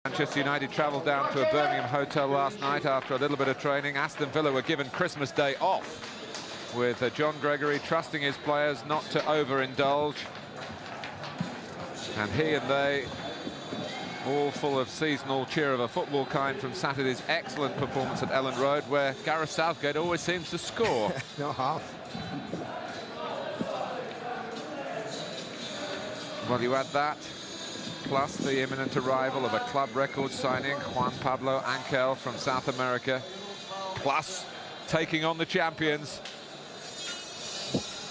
Manchester United travelled down to a Birmingham hotel last night after a little bit of training. Aston Villa were given Christmas Day off, with John Gregory trusting his players not to overindulge. And he and they, all full of seasonal cheer of a football kind from Saturday's excellent performance at Ellen Road, where Gareth Southgate always seems to score. Not half. Well, you add that, plus the imminent arrival of a club record signing, Juan Pablo Angel from South America, plus taking on the champions.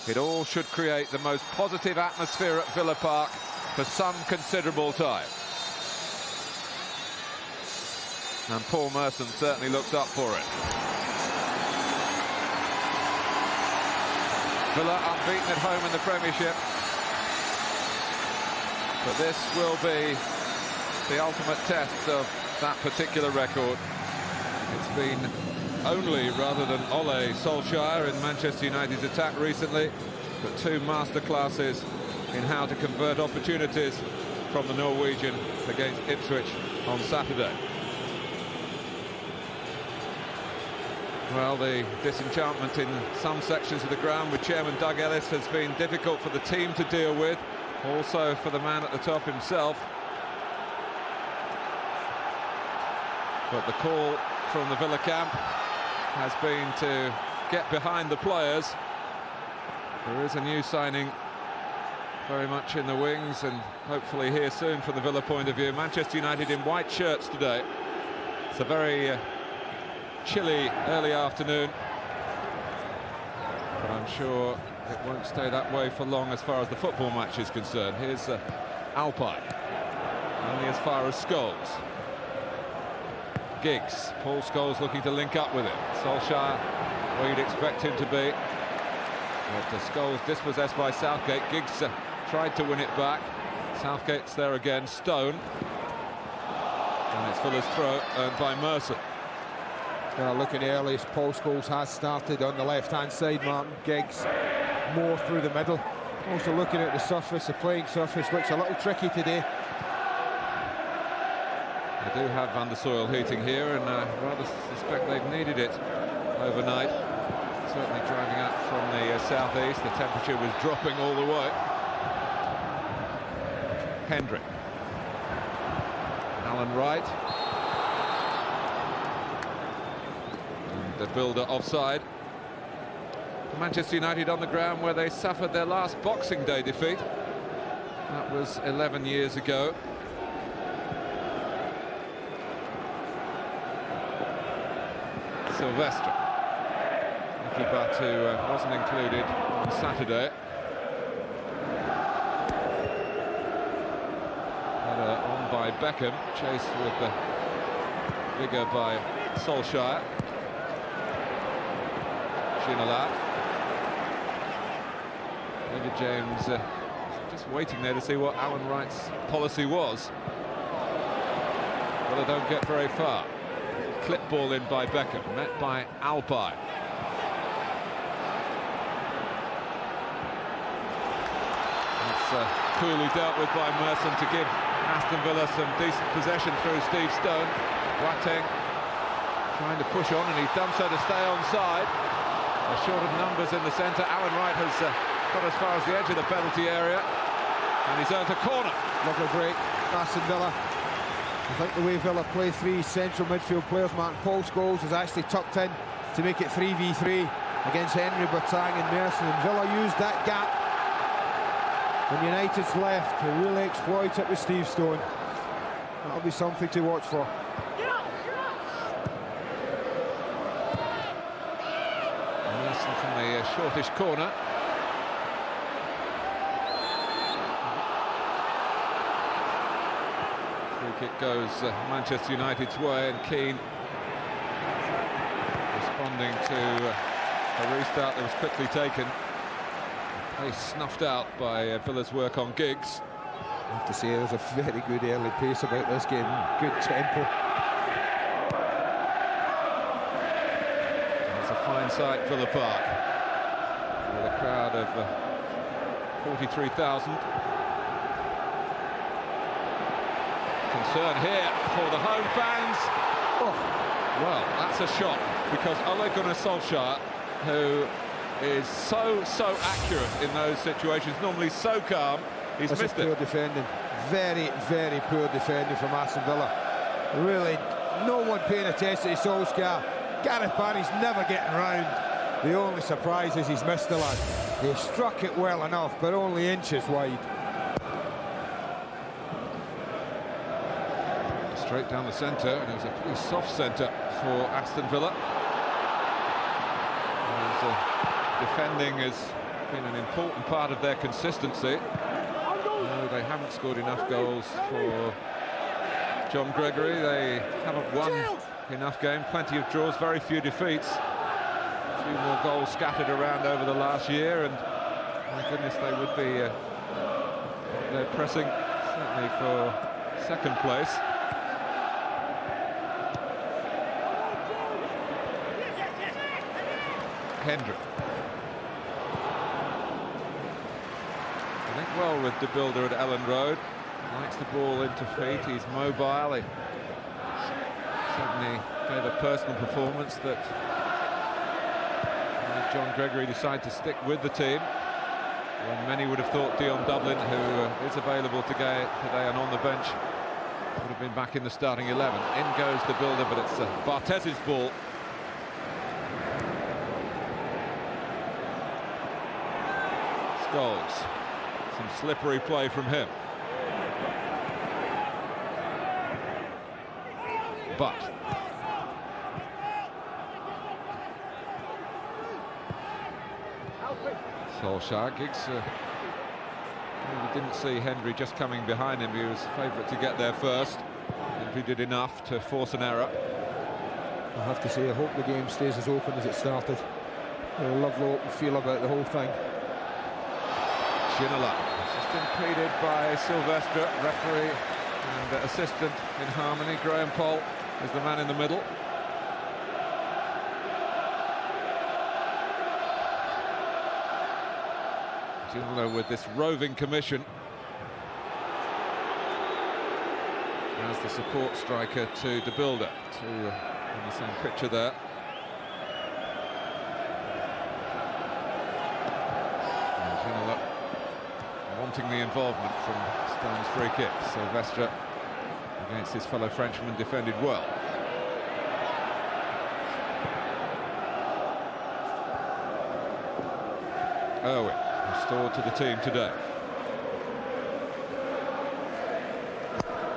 It all should create the most positive atmosphere at Villa Park for some considerable time. And Paul Merson certainly looks up for it. Villa unbeaten at home in the Premiership. But this will be the ultimate test of that particular record. It's been only, rather than Ole, Solskjaer in Manchester United's attack recently, but two masterclasses in how to convert opportunities from the Norwegian against Ipswich on Saturday. Well, the disenchantment in some sections of the ground with Chairman Doug Ellis has been difficult for the team to deal with. Also for the man at the top himself. But the call from the Villa camp has been to get behind the players. There is a new signing very much in the wings, and hopefully here soon from the Villa point of view. Manchester United in white shirts today. It's a very chilly early afternoon, but I'm sure it won't stay that way for long as far as the football match is concerned. Here's Alpay, only as far as Scholes. Giggs, Paul Scholes looking to link up with him. Solskjær, where you'd expect him to be. But Scholes dispossessed by Southgate. Giggs tried to win it back. Southgate's there again. Stone. And it's Villa's throw earned by Merson. Looking early, Paul Scholes has started on the left-hand side, Martin. Giggs more through the middle. Also looking at the surface, the playing surface looks a little tricky today. They do have Van der Soil heating here, and rather suspect they've needed it overnight. Certainly driving up from the southeast, the temperature was dropping all the way. Hendrie. Alan Wright. And the Bilde offside. Manchester United on the ground where they suffered their last Boxing Day defeat. That was 11 years ago. Silvestre. Nicky Batu wasn't included on Saturday. Header on by Beckham, chased with the vigour by Solskjær. Ginola. David James just waiting there to see what Alan Wright's policy was. Well, they don't get very far. Clip ball in by Beckham, met by Alpay. It's coolly dealt with by Merson to give Aston Villa some decent possession through Steve Stone. Boateng trying to push on, and he's done so to stay onside. Short of numbers in the centre. Alan Wright has got as far as the edge of the penalty area, and he's earned a corner. Lovely break, Aston Villa. I think the way Villa play three central midfield players, Martin, Paul Scholes is actually tucked in to make it 3v3 against Hendrie, Boateng and Merson, and Villa used that gap when United's left to really exploit it with Steve Stone. That'll be something to watch for. Merson from the shortish corner. Free kick goes Manchester United's way, and Keane responding to a restart that was quickly taken. They snuffed out by Villa's work on Giggs. I have to say there's a very good early pace about this game, good tempo. It's a fine sight, Villa Park, with a crowd of 43,000. Concern here for the home fans. Oh, well, that's a shock, because Ole Gunnar Solskjær, who is so accurate in those situations, normally so calm, he's That's missed poor it. defending. Very poor defending from Aston Villa. Really, no one paying attention to Solskjær. Gareth Barry's never getting round. The only surprise is he's missed the lad. He struck it well enough, but only inches wide. Straight down the centre, and it was a pretty soft centre for Aston Villa. Defending has been an important part of their consistency. No, they haven't scored enough goals for John Gregory. They haven't won enough games, plenty of draws, very few defeats. A few more goals scattered around over the last year, and my goodness, they would be they're pressing certainly for second place. Hendrie. I think well with the Bilde at Ellen Road. Likes the ball into feet, he's mobile. He certainly gave a personal performance that made John Gregory decide to stick with the team, when many would have thought Dion Dublin, who is available today and on the bench, would have been back in the starting 11. In goes the Bilde, but it's Barthez's ball. Scholes, some slippery play from him. But Solskjær, Giggs didn't see Hendrie just coming behind him. He was favourite to get there first. Hendrie did enough to force an error. I have to say, I hope the game stays as open as it started. A lovely open feel about the whole thing. Ginola, just impeded by Silvestre, referee and assistant in harmony. Graham Poll is the man in the middle. Ginola with this roving commission as the support striker to De Bilde, two on the same picture there. And Ginola wanting the involvement from Stone's free kick. Silvestre against his fellow Frenchman defended well. Irwin restored to the team today.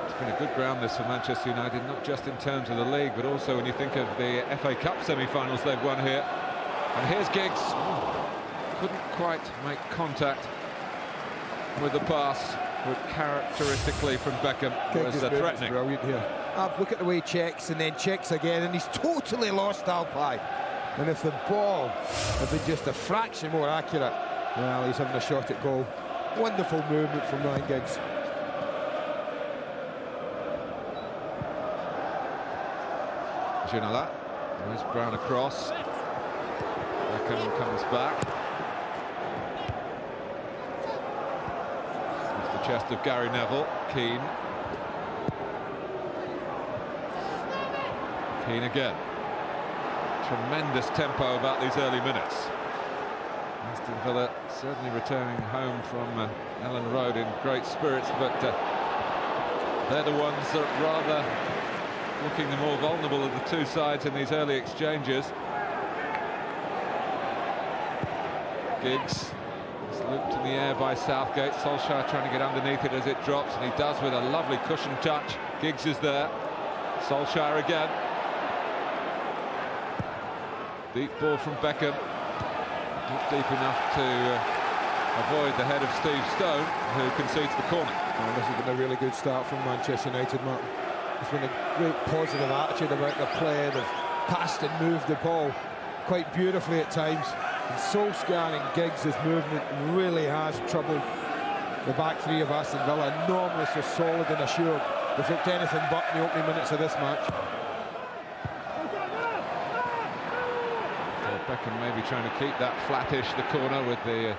It's been a good ground this for Manchester United, not just in terms of the league, but also when you think of the FA Cup semi-finals they've won here. And here's Giggs. Couldn't quite make contact with the pass, but characteristically from Beckham was threatening. Brilliant here. Look at the way he checks and then checks again, and he's totally lost Alpay. And if the ball had been just a fraction more accurate, well, he's having a shot at goal. Wonderful movement from Ryan Giggs. Ginola, there's Brown across. Beckham comes back. It's the chest of Gary Neville. Keane. Keane again. Tremendous tempo about these early minutes. Aston Villa certainly returning home from Ellen Road in great spirits, but they're the ones that rather looking the more vulnerable of the two sides in these early exchanges. Giggs is looped in the air by Southgate. Solskjær trying to get underneath it as it drops, and he does with a lovely cushion touch. Giggs is there. Solskjær again. Deep ball from Beckham. Not deep enough to avoid the head of Steve Stone, who concedes the corner. Oh, this has been a really good start from Manchester United, Martin. There's been a great positive attitude about the play. They've passed and moved the ball quite beautifully at times. And Solskjær and Giggs' movement really has troubled the back three of Aston Villa. Normally so solid and assured. They've looked anything but in the opening minutes of this match. Beckham maybe trying to keep that flattish, the corner, with the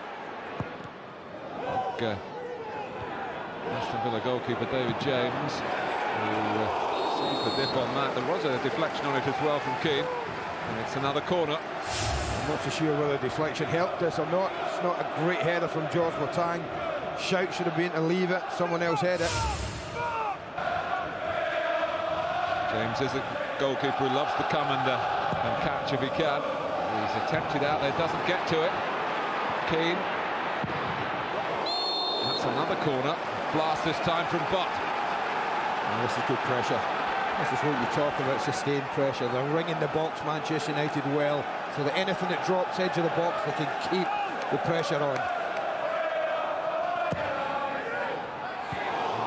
Aston Villa goalkeeper David James. who sees the dip on that. There was a deflection on it as well from Keane, and it's another corner. I'm not so sure whether the deflection helped us or not. It's not a great header from George Boateng. Shout should have been to leave it. Someone else had it. James is a goalkeeper who loves to come and catch if he can. He's attempted out there, doesn't get to it. Keane. That's another corner. Blast this time from Butt. Oh, this is good pressure. This is what you talk about, sustained pressure. They're ringing the box, Manchester United, well, so that anything that drops edge of the box, they can keep the pressure on.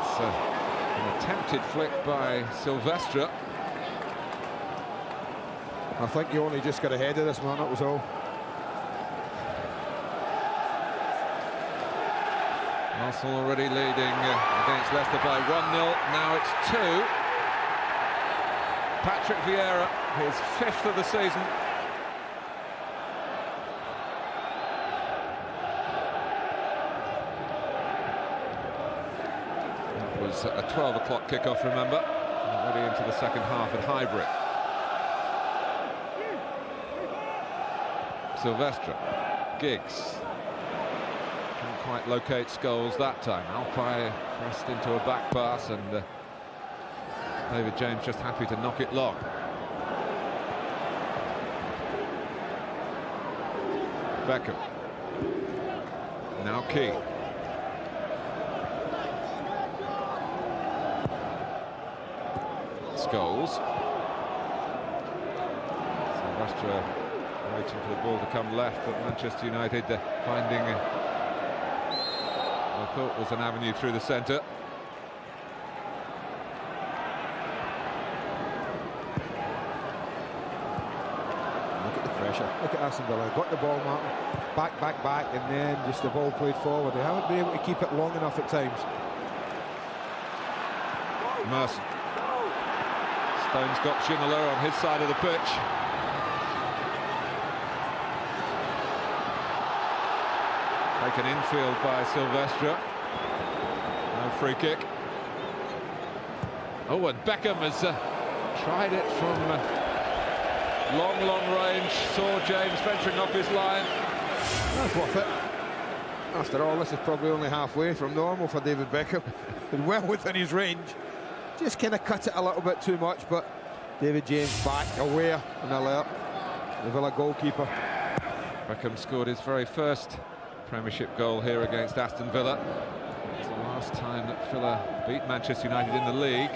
It's an attempted flick by Silvestre. I think you only just got ahead of this, man, that was all. Arsenal already leading against Leicester by 1-0. Now it's 2. Patrick Vieira, his 5th of the season. That was a 12 o'clock kickoff, remember. Already into the second half at Highbury. Silvestre, Giggs. Couldn't quite locate Scholes that time. Alpay pressed into a back pass, and David James just happy to knock it long. Beckham. Now Keane. Scholes. Silvestre waiting for the ball to come left, but Manchester United finding I thought was an avenue through the centre. Look at the pressure. Look at Aston Villa. Got the ball, Martin. Back, and then just the ball played forward. They haven't been able to keep it long enough at times. Merson. Stone's got Ginola on his side of the pitch. Taken infield by Silvestre. No free kick. Oh, and Beckham has tried it from long range. Saw James venturing off his line. That's worth it. After all, this is probably only halfway from normal for David Beckham. And well within his range. Just kind of cut it a little bit too much, but David James back, aware and alert. The Villa goalkeeper. Beckham scored his very first Premiership goal here against Aston Villa. It's the last time that Villa beat Manchester United in the league.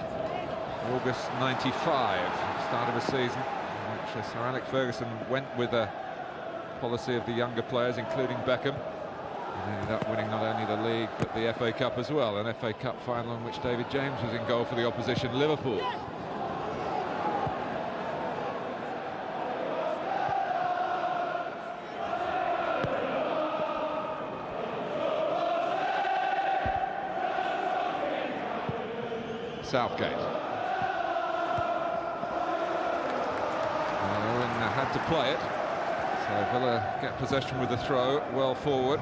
August '95, start of a season in which Sir Alex Ferguson went with a policy of the younger players, including Beckham, and ended up winning not only the league but the FA Cup as well, an FA Cup final in which David James was in goal for the opposition Liverpool. Southgate. Irwin had to play it, so Villa get possession with the throw, well forward.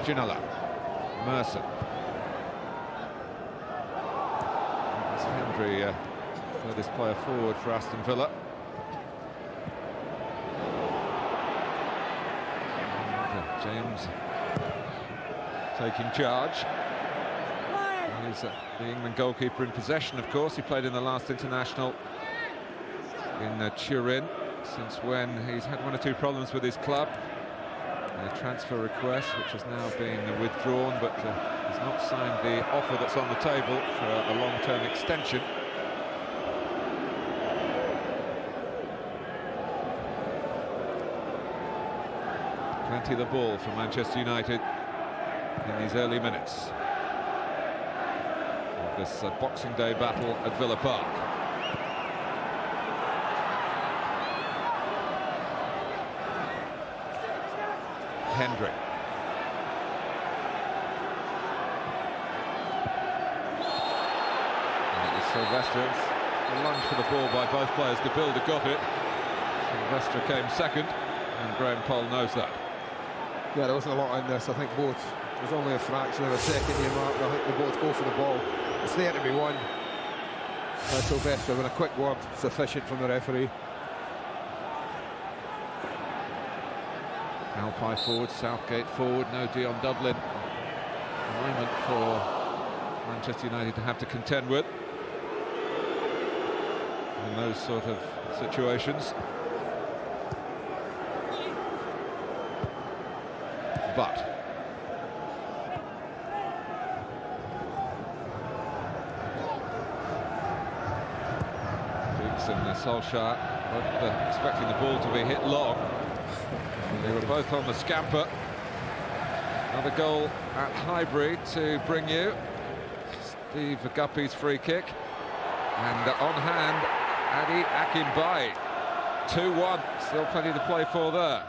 Ginola. Merson. It's Hendrie, furthest player forward for Aston Villa. James taking charge. He's the England goalkeeper in possession, of course. He played in the last international in Turin, since when he's had 1 or 2 problems with his club. A transfer request, which has now been withdrawn, but he's not signed the offer that's on the table for a long-term extension. Plenty of the ball for Manchester United in these early minutes of this Boxing Day battle at Villa Park. Hendrie. And it was Silvestre. A lunge for the ball by both players. Bilde got it. Silvestre came second, and Graham Poll knows that. Yeah, there wasn't a lot in this. I think both. There's only a fraction of a second here, Mark. I think they both go for the ball. It's there to be won. Silvestre with a quick word, sufficient from the referee. Alpay forward, Southgate forward, no D on Dublin. A moment for Manchester United to have to contend with in those sort of situations. But and Solskjær both expecting the ball to be hit long. They were both on the scamper. Another goal at Highbury to bring you. Steve Guppy's free kick. And on hand, Adi Akimbai. 2-1, still plenty to play for there.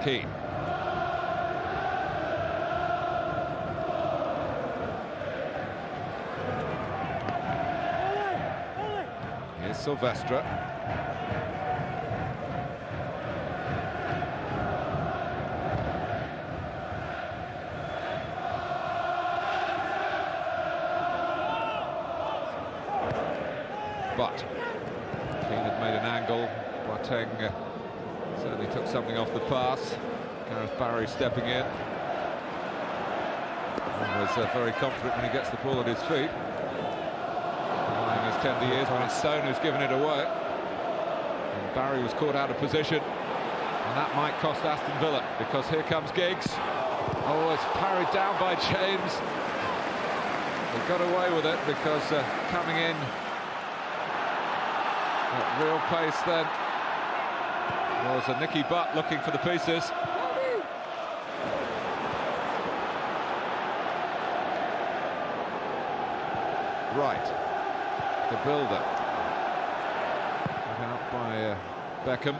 Keane. Here's Silvestre. But Keane had made an angle. Boateng certainly took something off the pass. Gareth Barry stepping in. And was very confident when he gets the ball at his feet. Lying his tender years when it's Stone who's given it away. And Barry was caught out of position. And that might cost Aston Villa, because here comes Giggs. Oh, it's parried down by James. He got away with it because coming in at real pace then was a Nicky Butt looking for the pieces. Wright, the Bilde. Put out by Beckham.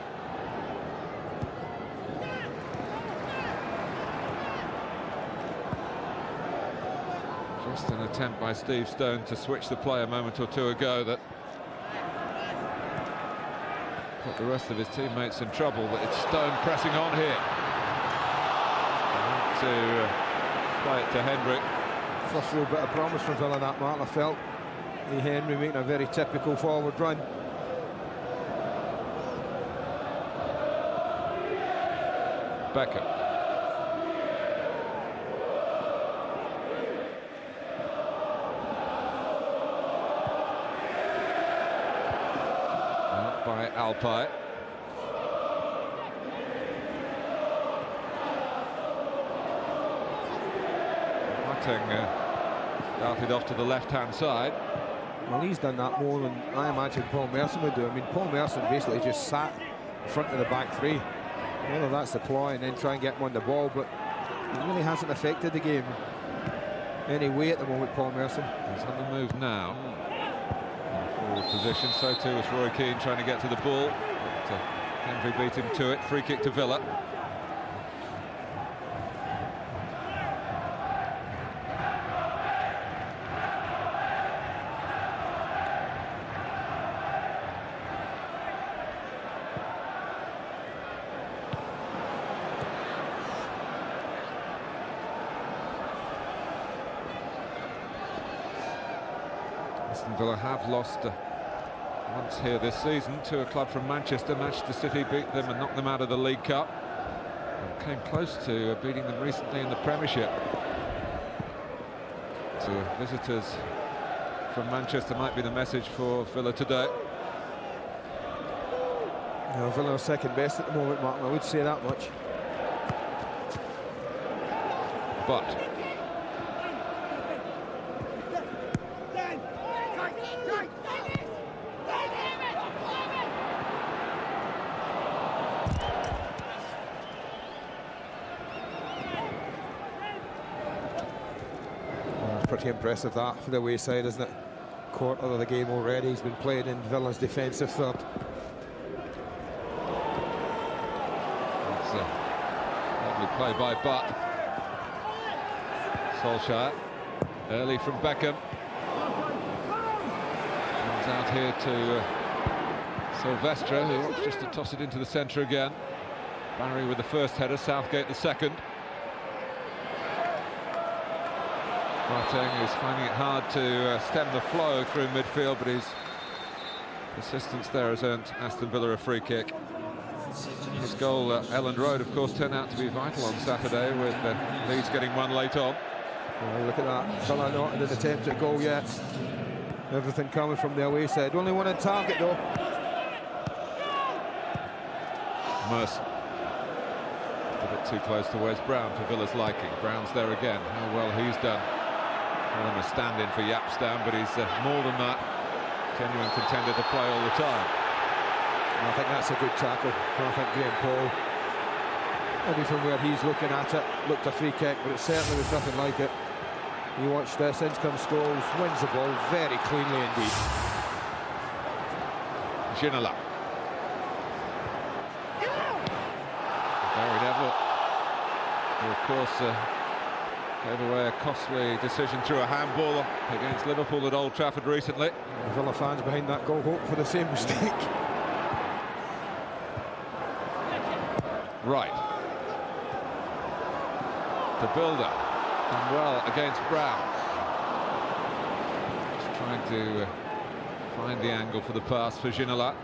Just an attempt by Steve Stone to switch the play a moment or two ago that put the rest of his teammates in trouble. But it's Stone pressing on here. To play it to Hendrie. First real bit of promise from Villa that, Mark. I felt Hendrie making a very typical forward run. Beckham. Out by Alpay. Darted off to the left-hand side. Well, he's done that more than I imagine Paul Merson would do. I mean, Paul Merson basically just sat in front of the back three. Whether that's the ploy and then try and get him on the ball, but it really hasn't affected the game any way at the moment, Paul Merson. He's on the move now. In forward position, so too is Roy Keane trying to get to the ball. But Hendrie beat him to it. Free kick to Villa. Aston Villa have lost once here this season to a club from Manchester. Manchester City beat them and knocked them out of the League Cup. And came close to beating them recently in the Premiership. So visitors from Manchester might be the message for Villa today. Yeah, Villa are second best at the moment, Martin. I would say that much. But pretty impressive that for the wayside, isn't it? Quarter of the game already. He's been playing in Villa's defensive third. That's a lovely play by Butt. Solskjær, early from Beckham. Comes out here to Silvestre, who wants just to toss it into the centre again. Barry with the first header, Southgate the second. Boateng is finding it hard to stem the flow through midfield, but his persistence there has earned Aston Villa a free kick. His goal at Elland Road, of course, turned out to be vital on Saturday, with Leeds getting one late on. Oh, look at that. Villa not in an attempt at goal yet. Everything coming from the away side. Only one on target, though. Merson. A bit too close to Wes Brown for Villa's liking. Brown's there again. How well he's done. Well, I'm a stand-in for Yapstam, but he's more than that. Genuine contender to play all the time. And I think that's a good tackle. I think Graham Paul, maybe from where he's looking at it, looked a free kick, but it certainly was nothing like it. You watch this, in comes Scholes, wins the ball very cleanly indeed. Ginola. Barry Neville, who of course gave away a costly decision through a handball against Liverpool at Old Trafford recently. The Villa fans behind that goal hope for the same mistake. Wright. To Bilde. Done well against Brown. Just trying to find the angle for the pass for Ginola.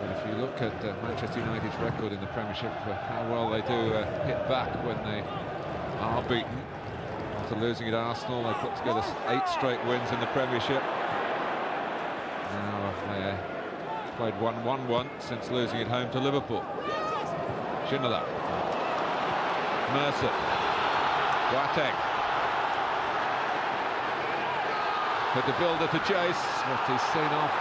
But if you look at Manchester United's record in the Premiership, how well they do hit back when they are beaten. After losing at Arsenal, they put together 8 straight wins in the Premiership. Now they played 1-1-1 since losing at home to Liverpool. Ginola. Merson. Boateng. For the Bilde to chase, but he's seen off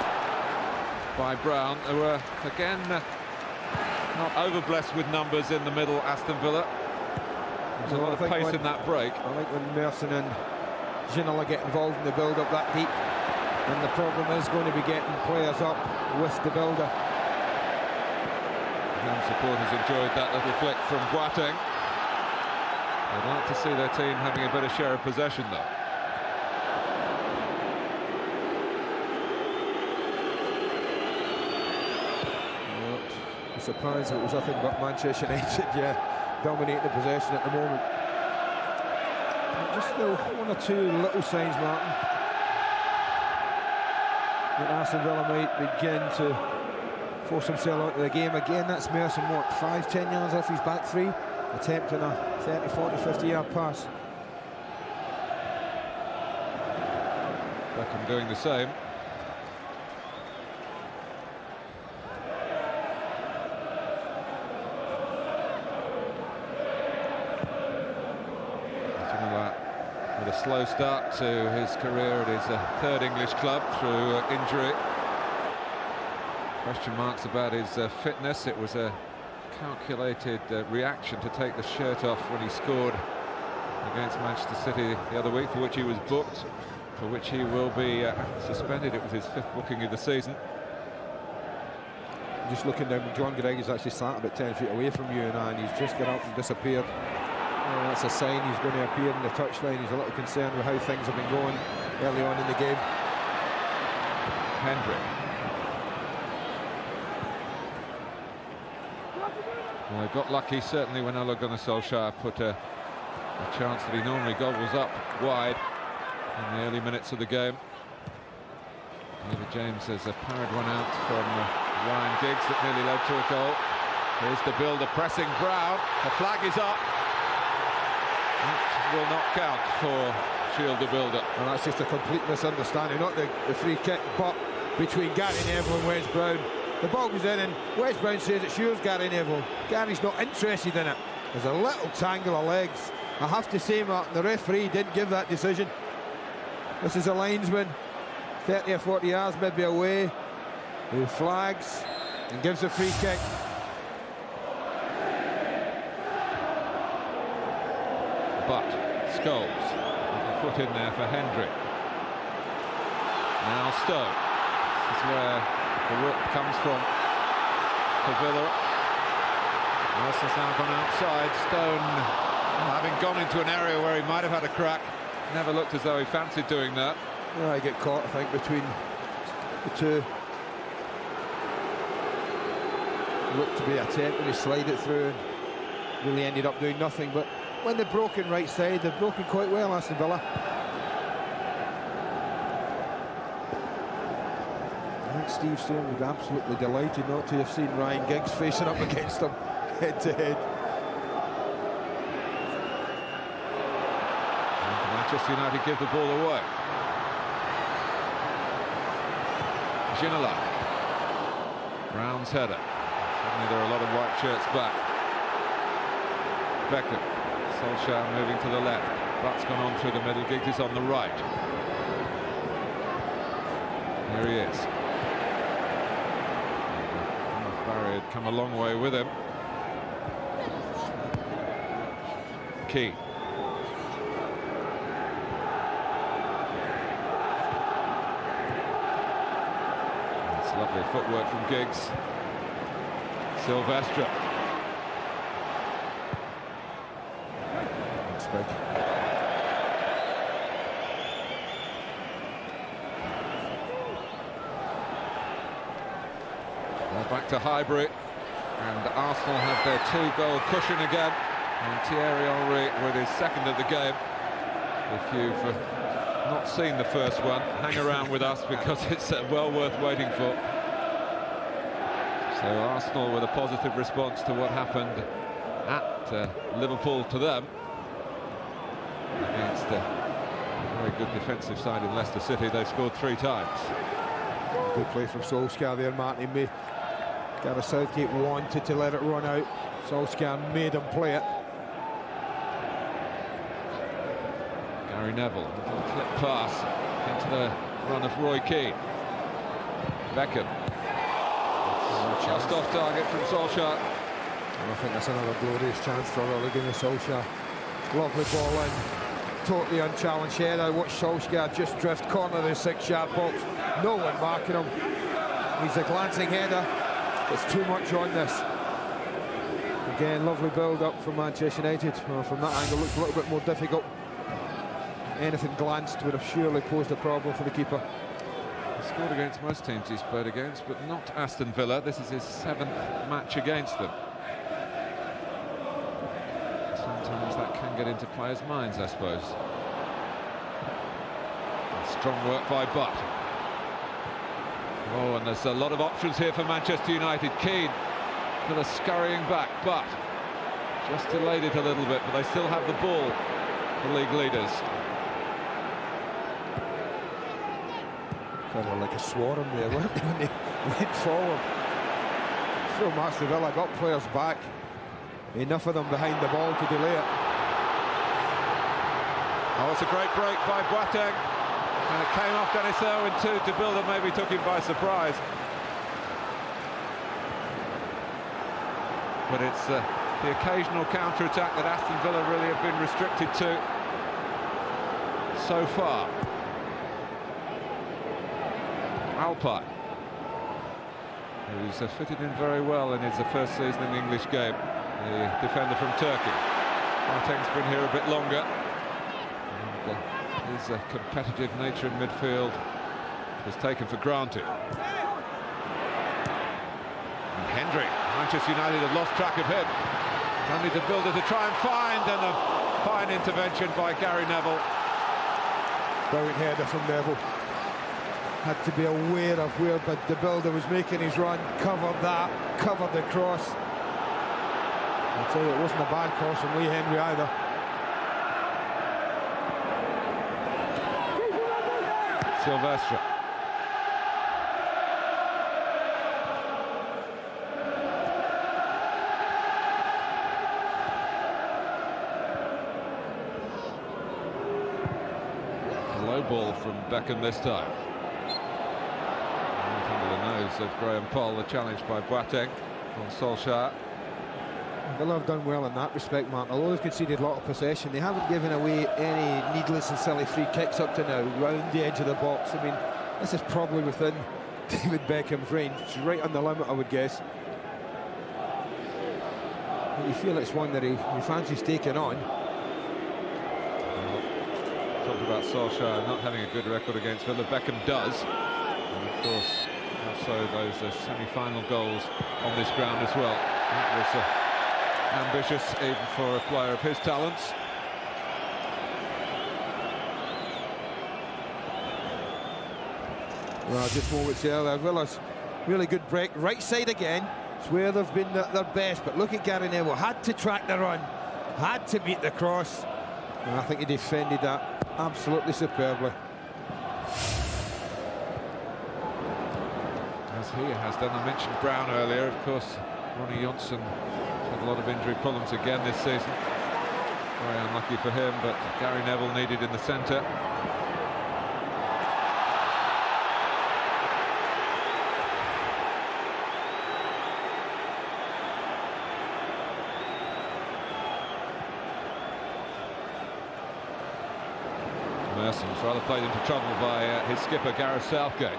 by Brown, who were again not over-blessed with numbers in the middle. Aston Villa. There's a lot of pace in that break. I think when Merson and Ginola get involved in the build-up that deep, and the problem is going to be getting players up with the Bilde. Home supporters enjoyed that little flick from Boateng. They'd like to see their team having a better share of possession, though. Well, I'm surprised it was nothing but Manchester United, dominating the possession at the moment. Just still one or two little signs, Martin, that Aston Villa might begin to force himself out of the game. Again, that's Merson, what, 5-10 yards off his back three, attempting a 30, 40, 50 yard pass. Beckham doing the same. With a slow start to his career at his third English club through injury. Question marks about his fitness. It was a calculated reaction to take the shirt off when he scored against Manchester City the other week, for which he was booked, for which he will be suspended. It was his 5th booking of the season. Just looking down, John Gregory's actually sat about 10 feet away from you and he's just got up and disappeared. That's a sign he's going to appear in the touchline. He's a little concerned with how things have been going early on in the game. Hendrie. Well, they got lucky certainly when Ole Gunnar Solskjær put a chance that he normally gobbles up wide in the early minutes of the game. David James has parried one out from Ryan Giggs that nearly led to a goal. Here's the Bilde pressing Brown. The flag is up. That will not count for Shield de Bilde. And that's just a complete misunderstanding, not the free kick, but between Gary Neville and Wes Brown. The ball goes in and Wes Brown says it's yours, Gary Neville. Gary's not interested in it. There's a little tangle of legs. I have to say, Martin, the referee didn't give that decision. This is a linesman, 30 or 40 yards maybe away, who flags and gives a free kick. But Scholes, put in there for Hendrie. Now Stowe. This is where the work comes from for Villa. Merson's now gone outside. Stone, having gone into an area where he might have had a crack, never looked as though he fancied doing that. Yeah, I get caught, I think, between the two. Looked to be attempting to slide it through and really ended up doing nothing. But when they've broken right side, they've broken quite well, Aston Villa. I think Steve Stone would be absolutely delighted not to have seen Ryan Giggs facing up against him head to head. And Manchester United give the ball away. Ginola. Brown's header. Suddenly there are a lot of white shirts back. Beckham. Solskjær moving to the left. Butt's gone on through the middle. Giggs is on the right. Here he is. Barry had come a long way with him. Keane. That's lovely footwork from Giggs. Silvestre. That's big. Back to Highbury, and Arsenal have their 2-goal cushion again, and Thierry Henry with his second of the game. If you've not seen the first one, hang around with us because it's well worth waiting for. So Arsenal with a positive response to what happened at Liverpool to them against a very good defensive side in Leicester City. They scored 3 times. Good play from Solskjær there, Martin. Gareth Southgate wanted to let it run out. Solskjær made him play it. Gary Neville, little clip pass into the run of Roy Keane. Beckham. Just off target from Solskjær. And I think that's another glorious chance for Ole Gunnar Solskjær. Lovely ball in, totally unchallenged header. Watch Solskjær just drift corner of the 6-yard box. No one marking him. He's a glancing header. It's too much on this. Again, lovely build-up from Manchester United. Well, from that angle, looks a little bit more difficult. Anything glanced would have surely posed a problem for the keeper. He scored against most teams he's played against, but not Aston Villa. This is his 7th match against them. Sometimes that can get into players' minds, I suppose. Strong work by Butt. Oh, and there's a lot of options here for Manchester United. Keane for the scurrying back, but just delayed it a little bit, but they still have the ball, the league leaders. Kind of like a swarm there, weren't they, when they went forward? From Aston Villa, got players back. Enough of them behind the ball to delay it. Oh, it's a great break by Boateng. And it came off Dennis Irwin too. To Bilde maybe took him by surprise. But it's the occasional counter-attack that Aston Villa really have been restricted to so far. Alpay, who's fitted in very well in his first season in the English game, the defender from Turkey. Boateng's been here a bit longer. And, his competitive nature in midfield was taken for granted. And Hendrie, Manchester United have lost track of him. Only to Bilde to try and find, and a fine intervention by Gary Neville. Brilliant header from Neville. Had to be aware of where the Bilde was making his run, covered that, covered the cross. I'll tell you, it wasn't a bad cross from Lee Hendrie either. Silvestre. Low ball from Beckham this time. Right under the nose of Graham Poll, the challenge by Boateng on Solskjær. Villa have done well in that respect, Martin. Although they've conceded a lot of possession, they haven't given away any needless and silly free kicks up to now, round the edge of the box. I mean, this is probably within David Beckham's range. It's right on the limit, I would guess. but you feel it's one that he fancies taking on. Talked about Solskjær not having a good record against Villa. Beckham does, and of course also those semi-final goals on this ground as well. That was ambitious even for a player of his talents. Well, just moments there. Villa's really good break. Right side again. It's where they've been at their best. But look at Gary Neville. Had to track the run. Had to beat the cross. And I think he defended that absolutely superbly. As he has done. I mentioned Brown earlier. Of course, Ronnie Johnson had a lot of injury problems again this season. Very unlucky for him, but Gary Neville needed in the centre. Merson was rather played into trouble by his skipper Gareth Southgate.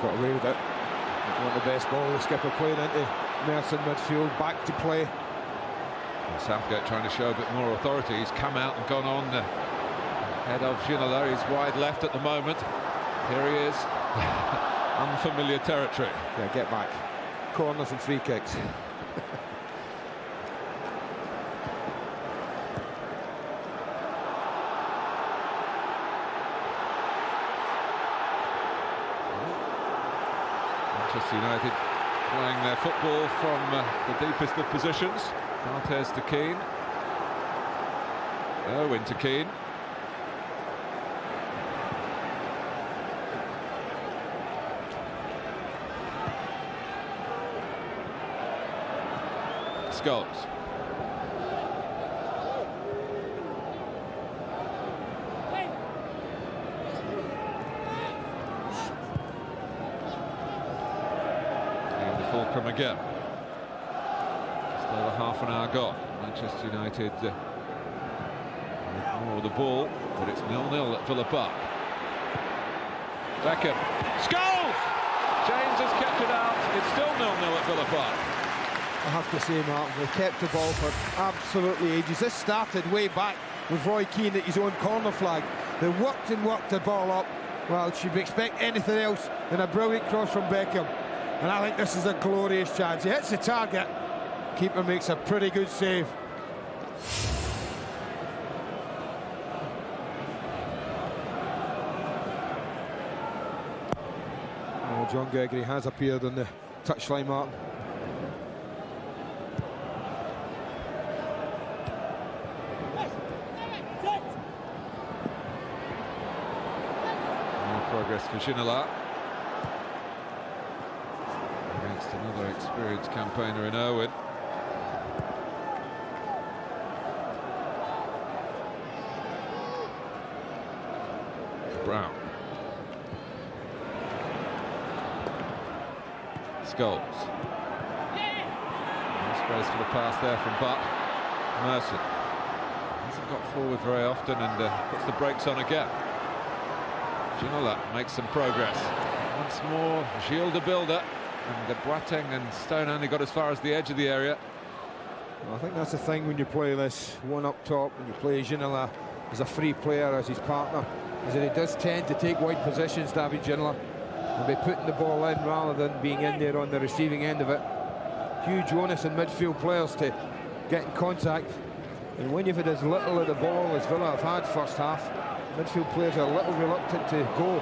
Got away with it. One of the best ball the skipper played into Merson midfield, back to play. And Southgate trying to show a bit more authority. He's come out and gone on head of Ginola. He's wide left at the moment. Here he is. Unfamiliar territory. Yeah, get back. Corners and free kicks. Manchester United playing their football from the deepest of positions. Barthez to Keane. Irwin to Keane. Scholes. Fulcrum again. Just over half an hour gone. Manchester United with more of the ball, but it's 0-0 at Villa Park. Beckham. Scholes! James has kept it out. It's still 0-0 at Villa Park. I have to say, Martin, they kept the ball for absolutely ages. This started way back with Roy Keane at his own corner flag. They worked and worked the ball up. Well, should we expect anything else than a brilliant cross from Beckham? And I think this is a glorious chance. He hits the target. Keeper makes a pretty good save. Oh, John Gregory has appeared on the touchline, Martin. More progress for Ginola. Another experienced campaigner in Irwin. Brown. Scholes. No space for the pass there from Butt. Merson. Hasn't got forward very often and puts the brakes on again. Ginola makes some progress. Once more, Bilde. And the Boateng and Stone only got as far as the edge of the area. Well, I think that's the thing when you play this one up top, when you play Ginola as a free player, as his partner, is that he does tend to take wide positions, David Ginola, and be putting the ball in rather than being in there on the receiving end of it. Huge onus on midfield players to get in contact. And when you've had as little of the ball as Villa have had first half, midfield players are a little reluctant to go.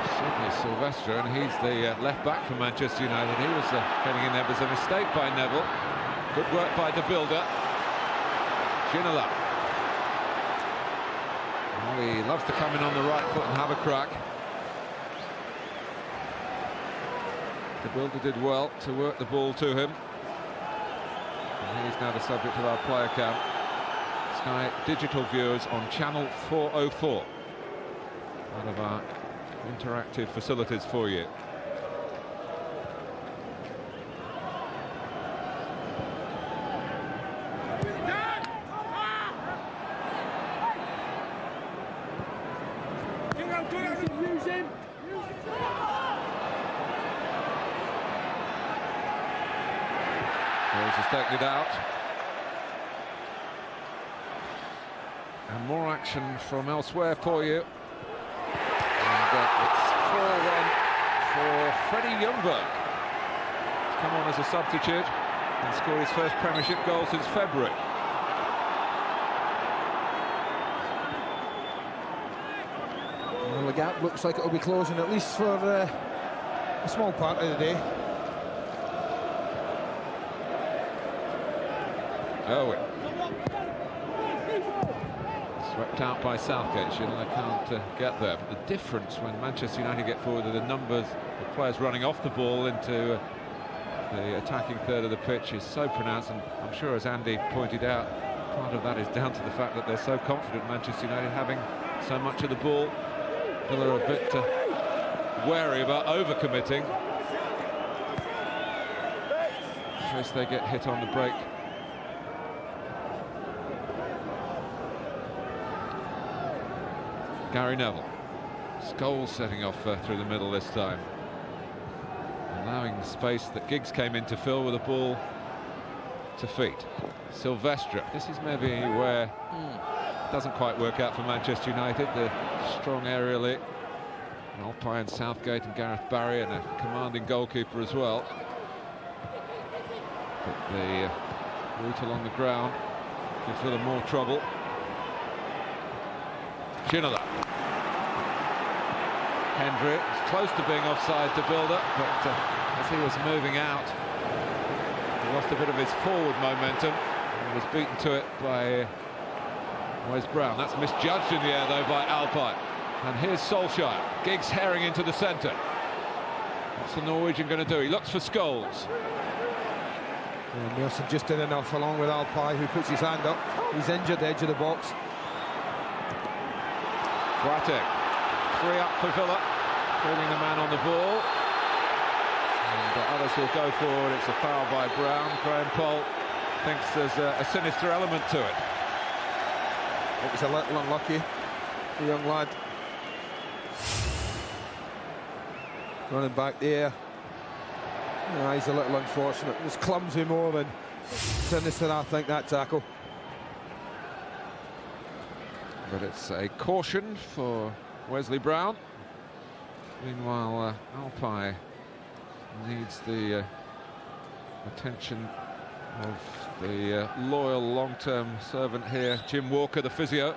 Certainly Silvestre, and he's the left back for Manchester United. He was getting in there. It was a mistake by Neville. Good work by Bilde. Ginola. Well, he loves to come in on the right foot and have a crack. Bilde did well to work the ball to him. And he's now the subject of our player cam. Sky digital viewers on channel 404. One of our interactive facilities for you. Scholes has taken it out. And more action from elsewhere for you. And it's 4-1 for Freddie Ljungberg. He's come on as a substitute and scored his first Premiership goal since February. Well, the gap looks like it'll be closing, at least for a small part of the day. Irwin. Swept out by Southgate. Ginola can't get there. But the difference when Manchester United get forward are the numbers of players running off the ball into the attacking third of the pitch is so pronounced. And I'm sure, as Andy pointed out, part of that is down to the fact that they're so confident, Manchester United, having so much of the ball. Villa are a bit wary about overcommitting in case they get hit on the break. Gary Neville. Scholes setting off through the middle this time, allowing the space that Giggs came in to fill with a ball to feet. Silvestre. This is maybe where it doesn't quite work out for Manchester United. The strong aerially. Alpay and Southgate and Gareth Barry, and a commanding goalkeeper as well. But the route along the ground gives Villa more trouble. Ginola. Hendrie was close to being offside to Bilde, but as he was moving out, he lost a bit of his forward momentum and was beaten to it by Wes Brown. That's misjudged in the air though by Alpay. And here's Solskjær. Giggs herring into the centre. What's the Norwegian going to do? He looks for Scholes. And Merson just did enough, along with Alpay, who puts his hand up. He's injured the edge of the box. Boateng. 3 up for Villa, holding the man on the ball. And others will go forward. It's a foul by Brown. Graham Poll thinks there's a sinister element to it. It was a little unlucky, the young lad. Running back there. Yeah, he's a little unfortunate. It was clumsy more than sinister, I think, that tackle. But it's a caution for Wesley Brown. Meanwhile, Alpay needs the attention of the loyal long-term servant here, Jim Walker, the physio.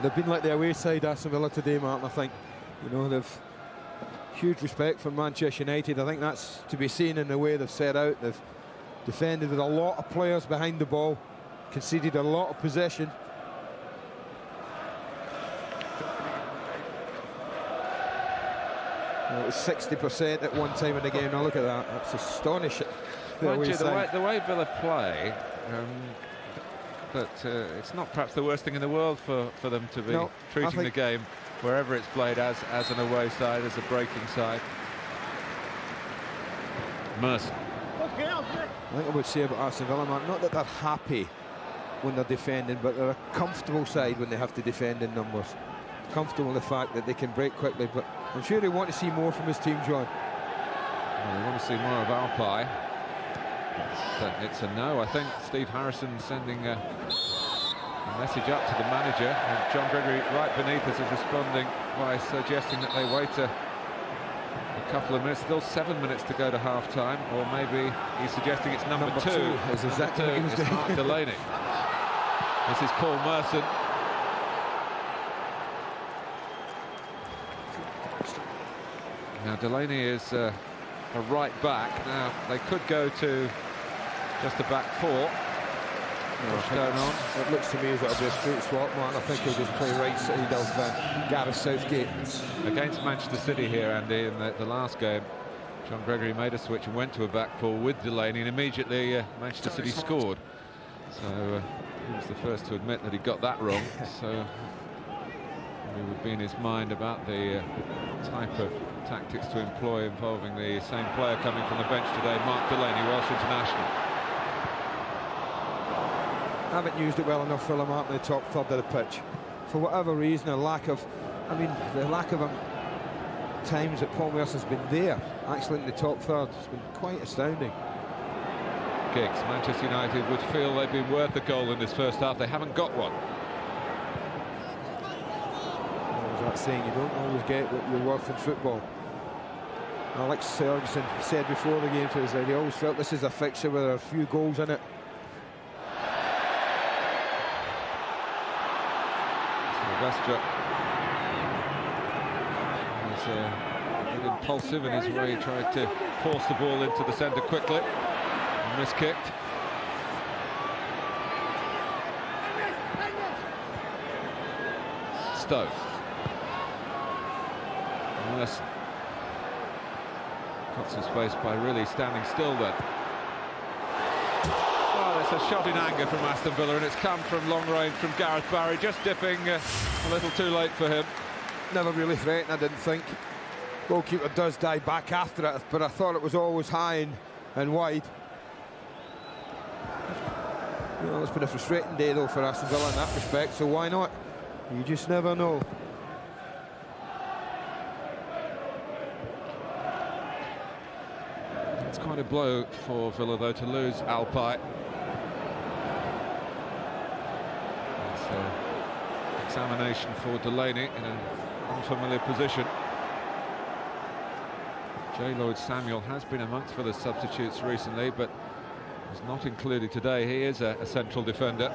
They've been like the away side, Aston Villa, today, Martin, I think. You know, they've huge respect for Manchester United. I think that's to be seen in the way they've set out. They've defended with a lot of players behind the ball, conceded a lot of possession. It was 60% at one time in the game. Now look at that. That's astonishing. The way Villa play, but it's not perhaps the worst thing in the world for them to be treating the game, wherever it's played, as an away side, as a breaking side. Merson. I think I would say about Aston Villa, man, not that they're happy when they're defending, but they're a comfortable side when they have to defend in numbers. Comfortable with the fact that they can break quickly, but I'm sure they want to see more from his team, John. Well, they want to see more of Alpay. It's a no. I think Steve Harrison sending a message up to the manager, and John Gregory right beneath us is responding by suggesting that they wait a couple of minutes. Still 7 minutes to go to half-time, or maybe he's suggesting it's number two. Is exactly what he was doing. It's Mark Delaney. This is Paul Merson. Now Delaney is a right back. Now they could go to just a back four. What's going on? It looks to me as it'll be a straight swap, man. I think he'll just play right side of Gareth Southgate. Against Manchester City here, Andy, in the last game, John Gregory made a switch and went to a back four with Delaney, and immediately Manchester City scored. So he was the first to admit that he got that wrong. So it would be in his mind about the type of tactics to employ involving the same player coming from the bench today, Mark Delaney, Welsh international. Haven't used it well enough for Lamar in the top third of the pitch. For whatever reason, the lack of times that Paul Merson's been there, actually in the top third. It's been quite astounding. Giggs, Manchester United would feel they'd been worth a goal in this first half. They haven't got one. What was that saying? You don't always get what you're worth in football. Alex Ferguson said before the game to us that he always felt this is a fixture where there are a few goals in it. Silvestre was a bit impulsive in his way. He tried to force the ball into the centre quickly. Miskicked. Stoke. Merson got some space by really standing still then. Oh, it's a shot in anger from Aston Villa, and it's come from long range from Gareth Barry, just dipping a little too late for him. Never really threatened, I didn't think. Goalkeeper does dive back after it, but I thought it was always high and wide. Well, it's been a frustrating day though for Aston Villa in that respect, so why not? You just never know. It's quite a blow for Villa though to lose Alpay. It's an examination for Delaney in an unfamiliar position. J. Lloyd-Samuel has been amongst Villa's substitutes recently, but is not included today. He is a central defender.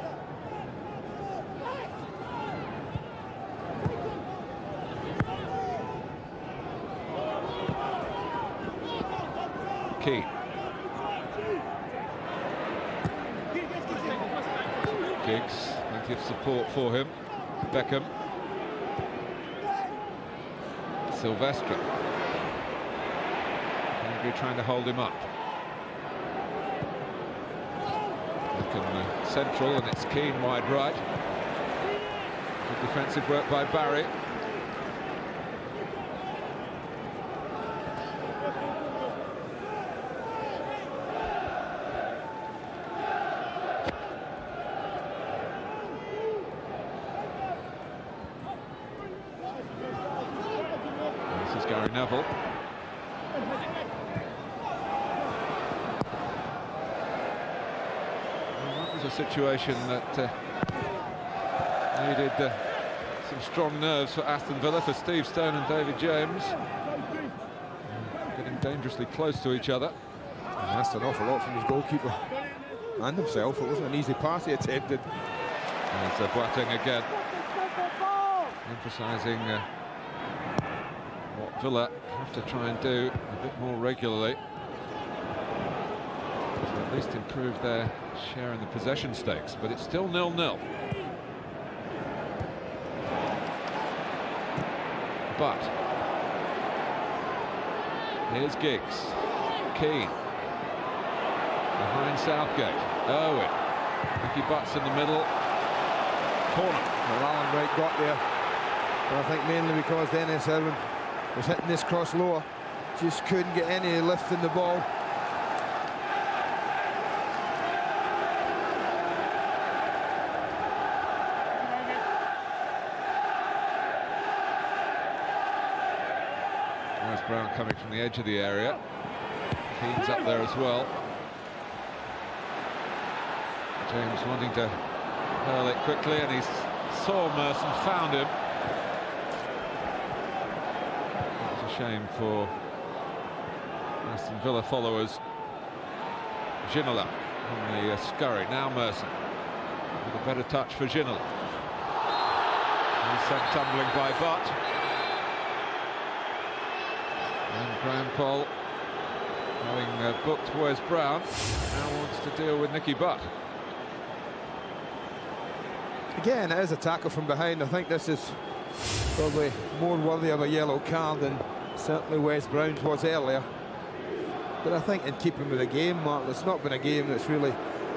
Keane. Giggs, plenty of support for him. Beckham. Silvestre. Hendrie trying to hold him up. Central, and it's Keane wide right. Good defensive work by Barry. This is Neville. A situation that needed some strong nerves for Aston Villa, for Steve Stone and David James. Getting dangerously close to each other. He asked an awful lot from his goalkeeper and himself. It wasn't an easy pass he attempted. And it's Boateng again, emphasising what Villa have to try and do a bit more regularly to at least improve their share in the possession stakes, but it's still 0-0. But here's Giggs. Keane behind Southgate. Irwin. Nicky Butt's in the middle. Corner. Well, Alan Wright got there, but I think mainly because Dennis Irwin was hitting this cross lower, just couldn't get any lift in the ball. Brown coming from the edge of the area. Keane's up there as well. James wanting to hurl it quickly, and he saw Merson, found him. It's a shame for Aston Villa followers. Ginola on the scurry. Now Merson with a better touch for Ginola. He's sent tumbling by Butt. And Graham Poll, having booked Wes Brown, now wants to deal with Nicky Butt. Again, it is a tackle from behind. I think this is probably more worthy of a yellow card than certainly Wes Brown's was earlier. But I think in keeping with the game, Mark, it's not been a game that's really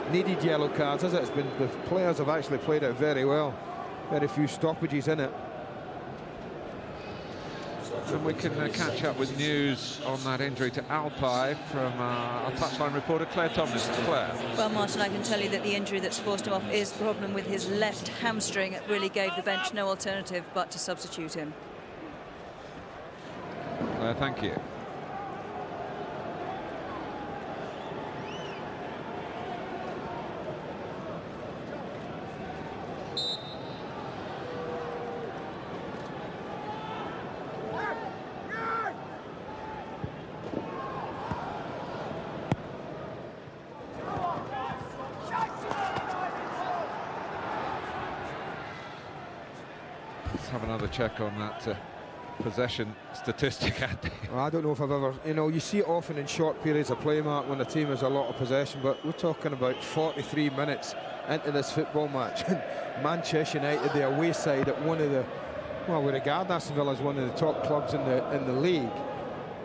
needed yellow cards, has it? It's been, the players have actually played it very well. Very few stoppages in it. And we can catch up with news on that injury to Alpay from our touchline reporter Claire Tomlinson. Claire. Well, Martin, I can tell you that the injury that's forced him off is the problem with his left hamstring. It really gave the bench no alternative but to substitute him. Thank you. Let's have another check on that possession statistic, Andy. Well, I don't know if I've ever, you see it often in short periods of play, Mark, when a team has a lot of possession, but we're talking about 43 minutes into this football match. Manchester United, the away side at one of the, well, we regard Aston Villa as one of the top clubs in the league,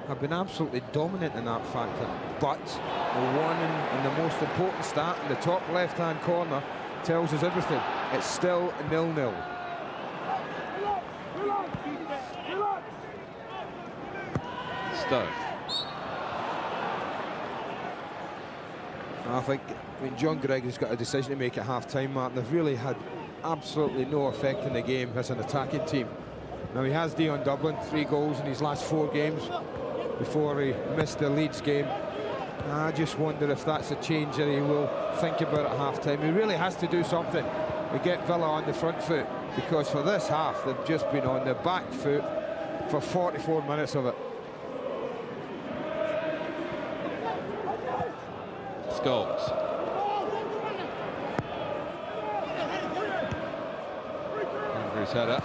have been absolutely dominant in that factor. But the one and the most important stat in the top left-hand corner tells us everything. It's still 0-0. Stone. I think John Gregory's got a decision to make at half-time, Martin. They've really had absolutely no effect in the game as an attacking team. Now, he has Dublin, 3 goals in his last 4 games before he missed the Leeds game. I just wonder if that's a change that he will think about at half-time. He really has to do something to get Villa on the front foot, because for this half, they've just been on the back foot for 44 minutes of it. Scholes. Hendrie's header.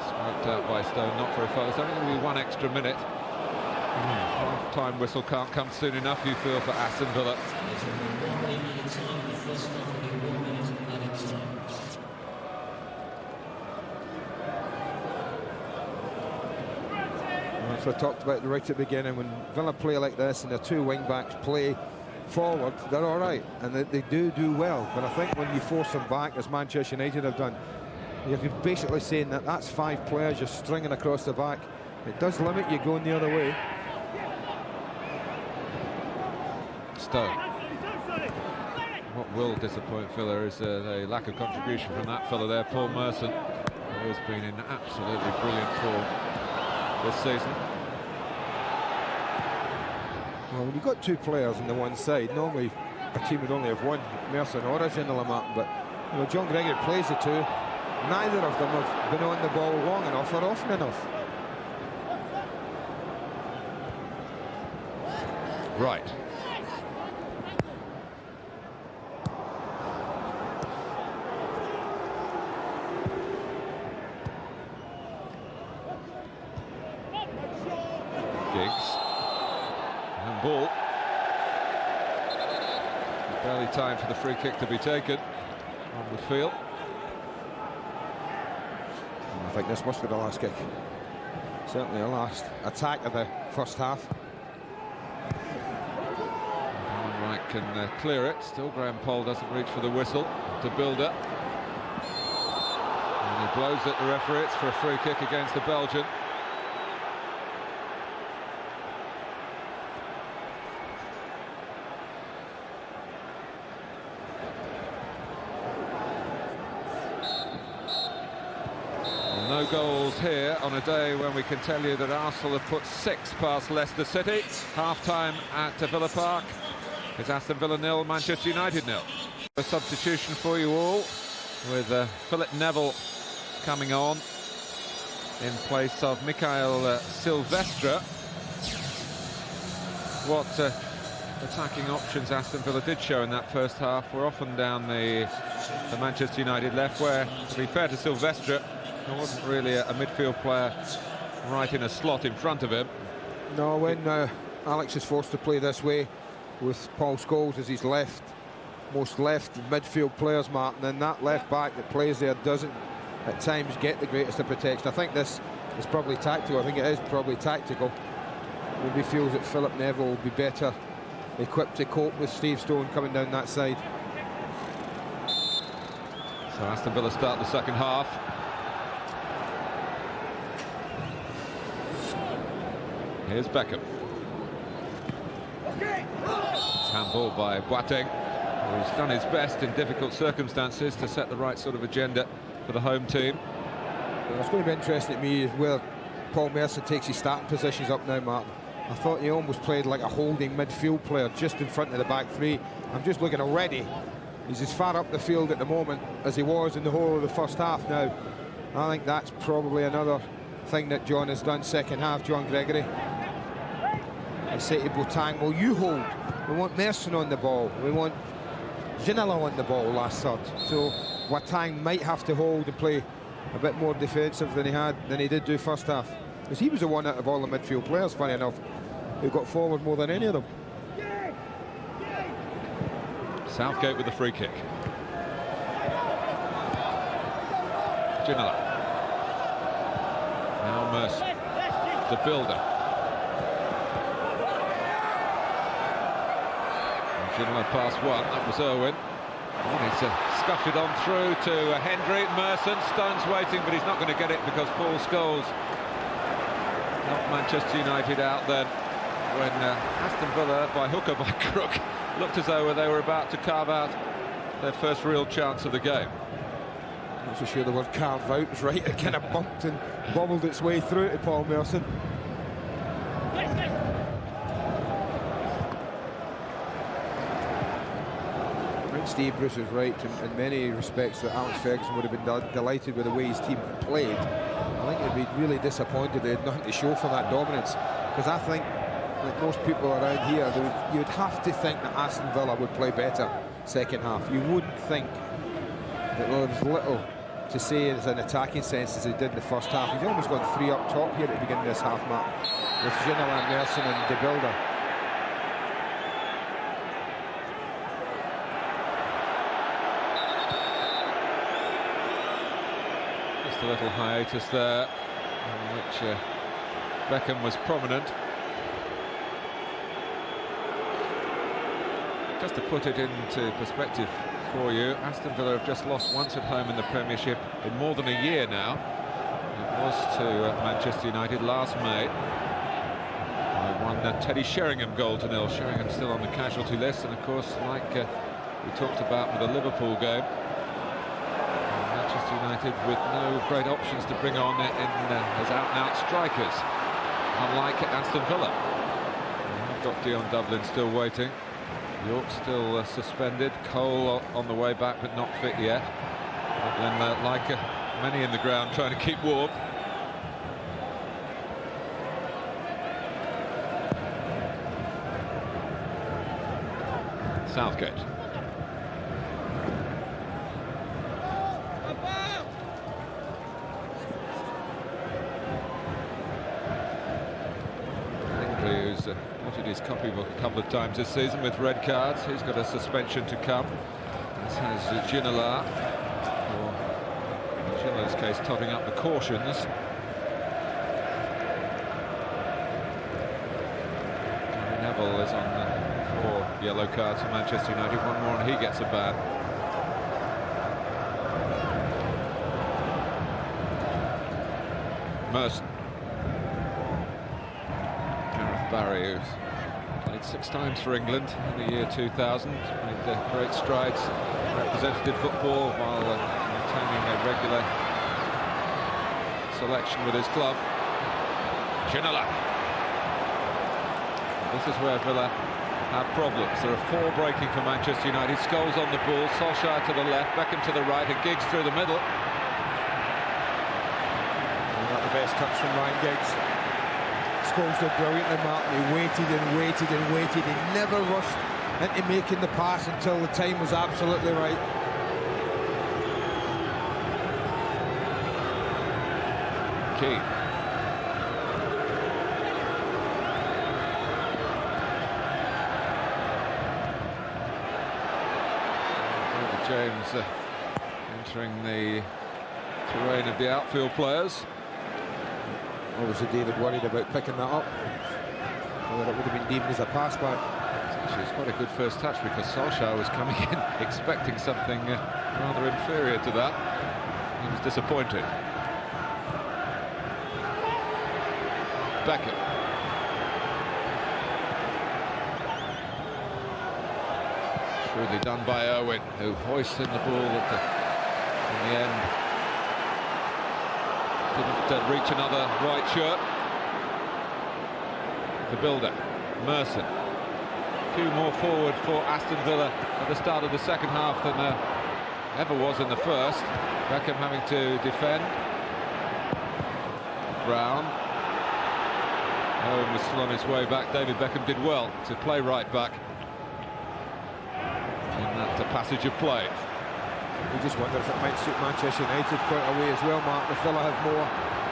Smoked out by Stone, not for a foul. It's only going to be 1 extra minute. Half-time whistle can't come soon enough, you feel, for Aston Villa. I talked about right at the beginning, when Villa play like this and the 2 wing-backs play forward, they're all right, and they do well. But I think when you force them back, as Manchester United have done, you're basically saying that that's 5 players you're stringing across the back. It does limit you going the other way. Stone. What will disappoint Villa is a lack of contribution from that fella there, Paul Merson, who has been in absolutely brilliant form this season. Well, when you've got 2 players on the one side, normally a team would only have one, Merson or a Ginola, but John Gregory plays the 2. Neither of them have been on the ball long enough or often enough. Right. And ball. Barely time for the free kick to be taken on the field. I think this must be the last kick. Certainly the last attack of the first half. Wright can clear it. Still Graham Poll doesn't reach for the whistle to Bilde. And he blows at the referee. It's for a free kick against the Belgian. No goals here on a day when we can tell you that Arsenal have put 6 past Leicester City. Half-time at Villa Park. It's Aston Villa 0, Manchester United 0. A substitution for you all, with Philip Neville coming on in place of Mikael Silvestre. What attacking options Aston Villa did show in that first half were often down the Manchester United left, where, to be fair to Silvestre, there wasn't really a midfield player right in a slot in front of him. No, when Alex is forced to play this way with Paul Scholes as his most left midfield players, Martin, and that left back that plays there doesn't at times get the greatest of protection. I think this is probably tactical. I think it is probably tactical. Maybe feels that Philip Neville will be better equipped to cope with Steve Stone coming down that side. So Aston Villa start the second half. Here's Beckham. It's handball by Boateng, who's done his best in difficult circumstances to set the right sort of agenda for the home team. Well, it's going to be interesting to me where Paul Merson takes his starting positions up now, Martin. I thought he almost played like a holding midfield player just in front of the back three. I'm just looking already. He's as far up the field at the moment as he was in the whole of the first half now. I think that's probably another thing that John has done second half, John Gregory. I say to Boateng, well, you hold. We want Merson on the ball. We want Ginola on the ball last third. So Boateng might have to hold and play a bit more defensive than he did do first half. Because he was the one out of all the midfield players, funny enough, who got forward more than any of them. Southgate with the free kick. Ginola. Now Merson. The Bilde. Ginola past one. That was Irwin. And he's scuffed it on through to Hendrie. Merson. Stone's waiting, but he's not going to get it because Paul Scholes knocked Manchester United out then when Aston Villa, by hook or by crook, looked as though they were about to carve out their first real chance of the game. Not so sure the word carved out. It was right. It kind of bumped and bobbled its way through to Paul Merson. Steve Bruce is right in many respects that Alex Ferguson would have been delighted with the way his team played. I think he'd be really disappointed they had nothing to show for that dominance, because I think, like most people around here, you'd have to think that Aston Villa would play better second half. You wouldn't think that there was little to say as an attacking sense as they did in the first half. He's almost gone three up top here at the beginning of this half, Matt, with Ginola, Merson and De Bilde. A little hiatus there, in which Beckham was prominent. Just to put it into perspective for you, Aston Villa have just lost once at home in the Premiership in more than a year now. It was to Manchester United last May. One Teddy Sheringham goal to 0. Sheringham still on the casualty list, and of course, like we talked about with the Liverpool game, Manchester United with no great options to bring on as out-and-out strikers, unlike Aston Villa. We've got Dion Dublin still waiting. York still suspended. Cole on the way back, but not fit yet. Dublin, like many in the ground, trying to keep warm. Southgate. Hendrie, who's wanted his copybook a couple of times this season with red cards. He's got a suspension to come. This has Ginola, or in Ginola's case, totting up the cautions. Neville is on 4 yellow cards for Manchester United. One more and he gets a ban. Merson. Gareth Barry, who's played 6 times for England in the year 2000. Made great strides in representative football while maintaining a regular selection with his club. Ginola. This is where Villa have problems. There are 4 breaking for Manchester United. Scholes on the ball, Solskjær to the left, Beckham to the right, and Giggs through the middle. Not the best touch from Ryan Giggs. Scholes did brilliantly, Martin. He waited and waited and waited. He never rushed into making the pass until the time was absolutely right. Keane. James entering the terrain of the outfield players. Obviously David worried about picking that up, whether it would have been deemed as a pass back. Actually, it's quite a good first touch because Solskjær was coming in expecting something rather inferior to that. He was disappointed. Beckham. Shrewdly done by Irwin, who hoists in the ball in the end. Didn't reach another white shirt. To Bilde. Merson. A few more forward for Aston Villa at the start of the second half than ever was in the first. Beckham having to defend. Brown. Owen was still on his way back. David Beckham did well to play right back in that passage of play. We just wonder if it might suit Manchester United quite a way as well, Mark. If Villa have more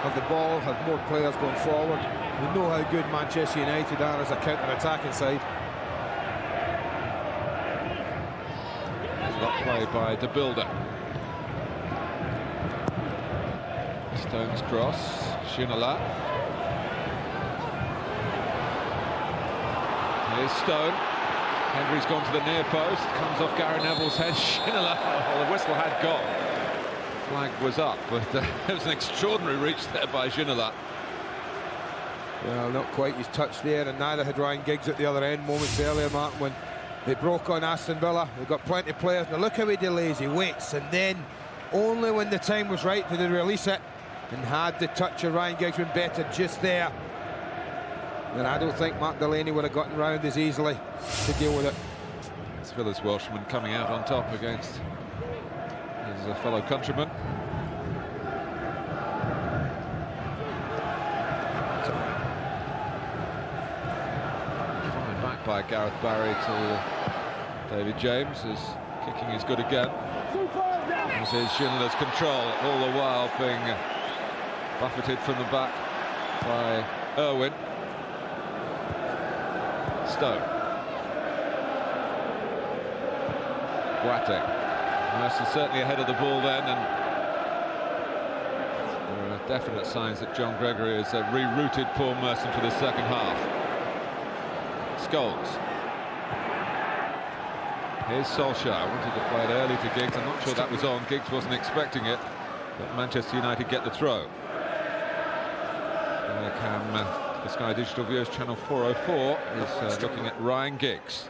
of the ball, have more players going forward. We know how good Manchester United are as a counter-attacking side. Got play by Bilde. Stone's cross. Ginola. Here's Stone. Hendrie's gone to the near post. Comes off Gary Neville's head. Ginola. Well, the whistle had gone. Flag was up, but it was an extraordinary reach there by Ginola. Well, not quite his touch there, and neither had Ryan Giggs at the other end moments earlier, Martin, when they broke on Aston Villa. They've got plenty of players. Now look how he delays, he waits, and then only when the time was right did he release it. And had the touch of Ryan Giggs been better just there, then I don't think Mark Delaney would have gotten round as easily to deal with it. It's Villa's Welshman coming out on top against his fellow countryman. Fine back by Gareth Barry to David James, as kicking is good again. This is Ginola's control, all the while being buffeted from the back by Irwin. Stone. Boateng. Merson certainly ahead of the ball then, and there are definite signs that John Gregory has rerouted Paul Merson for the second half. Scholes. Here's Solskjær. Wanted to play it early to Giggs. I'm not sure that was on. Giggs wasn't expecting it, but Manchester United get the throw. The Sky Digital Viewers channel 404 is looking at Ryan Giggs.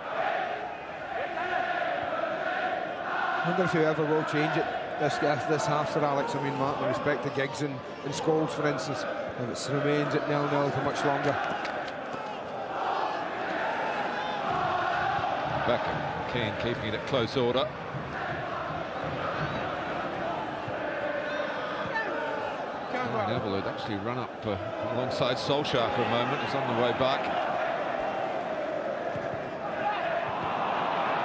I wonder if he ever will change it this half, Sir Alex. I mean, Mark, with respect to Giggs and Scholes, for instance, if it remains at 0-0 for much longer. Beckham, Keane keeping it at close order. Neville had actually run up alongside Solskjær for a moment. He's on the way back.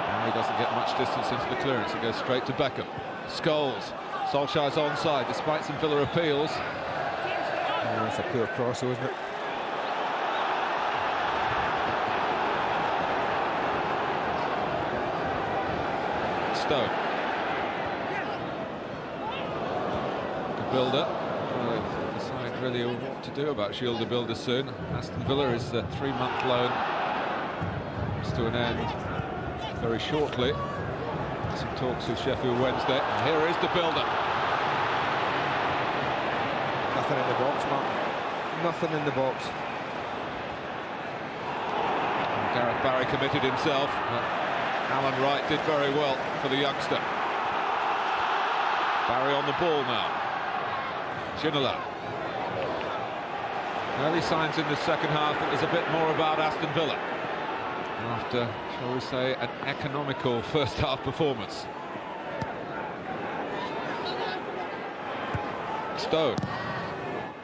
Now he doesn't get much distance into the clearance. It goes straight to Beckham. Scholes. Solskjaer's onside despite some Villa appeals. Oh, that's a poor cross, isn't it? Stone. To Bilde. Decide really what to do about Gilles Bilde soon. Aston Villa is a 3-month loan. Comes to an end very shortly. Some talks with Sheffield Wednesday. And here is Bilde. Nothing in the box, Mark. Nothing in the box. And Gareth Barry committed himself. Alan Wright did very well for the youngster. Barry on the ball now. Ginola. Early signs in the second half that there's a bit more about Aston Villa after, shall we say, an economical first half performance. Stone.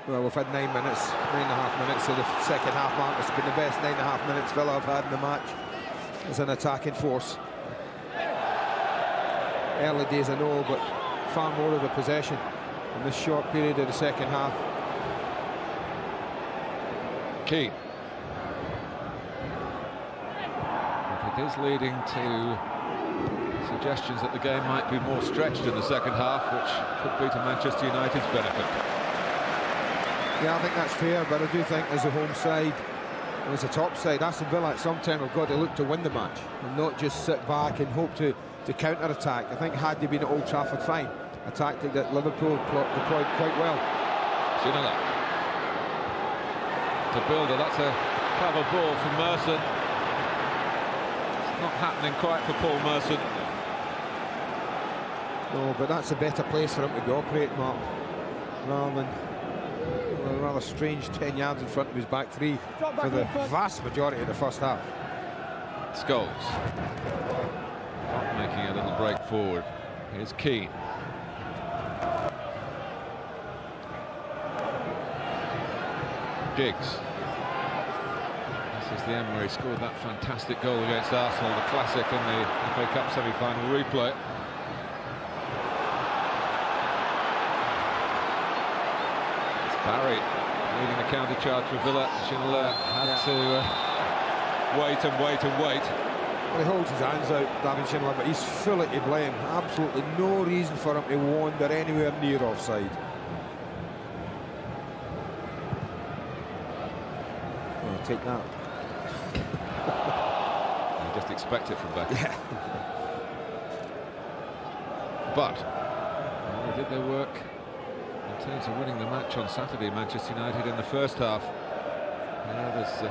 Well, we've had 9 minutes, 9.5 minutes of the second half, Mark. It's been the best 9.5 minutes Villa have had in the match as an attacking force. Early days, I know, but far more of the possession in this short period of the second half. Keane. But it is leading to suggestions that the game might be more stretched in the second half, which could be to Manchester United's benefit. Yeah, I think that's fair, but I do think as a home side, as a top side, Aston Villa at some time have got to look to win the match and not just sit back and hope to counter-attack. I think had they been at Old Trafford, fine. A tactic that Liverpool deployed quite well. Ginola. To Bilde, that's a clever ball from Merson. It's not happening quite for Paul Merson. No, but that's a better place for him to be operating, Mark, rather than A rather strange 10 yards in front of his back three for the vast majority of the first half. Scholes making a little break forward. Here's Keane. Giggs. This is the end where he scored that fantastic goal against Arsenal, the classic in the FA Cup semi-final replay. It's Barry leading the counter-charge for Villa. Ginola had to wait and wait and wait. Well, he holds his hands out, David Ginola, but he's fully to blame. Absolutely no reason for him to wander anywhere near offside. Oh, take that. You just expect it from Beckham. Yeah. But did their work in terms of winning the match on Saturday, Manchester United, in the first half. Now there's a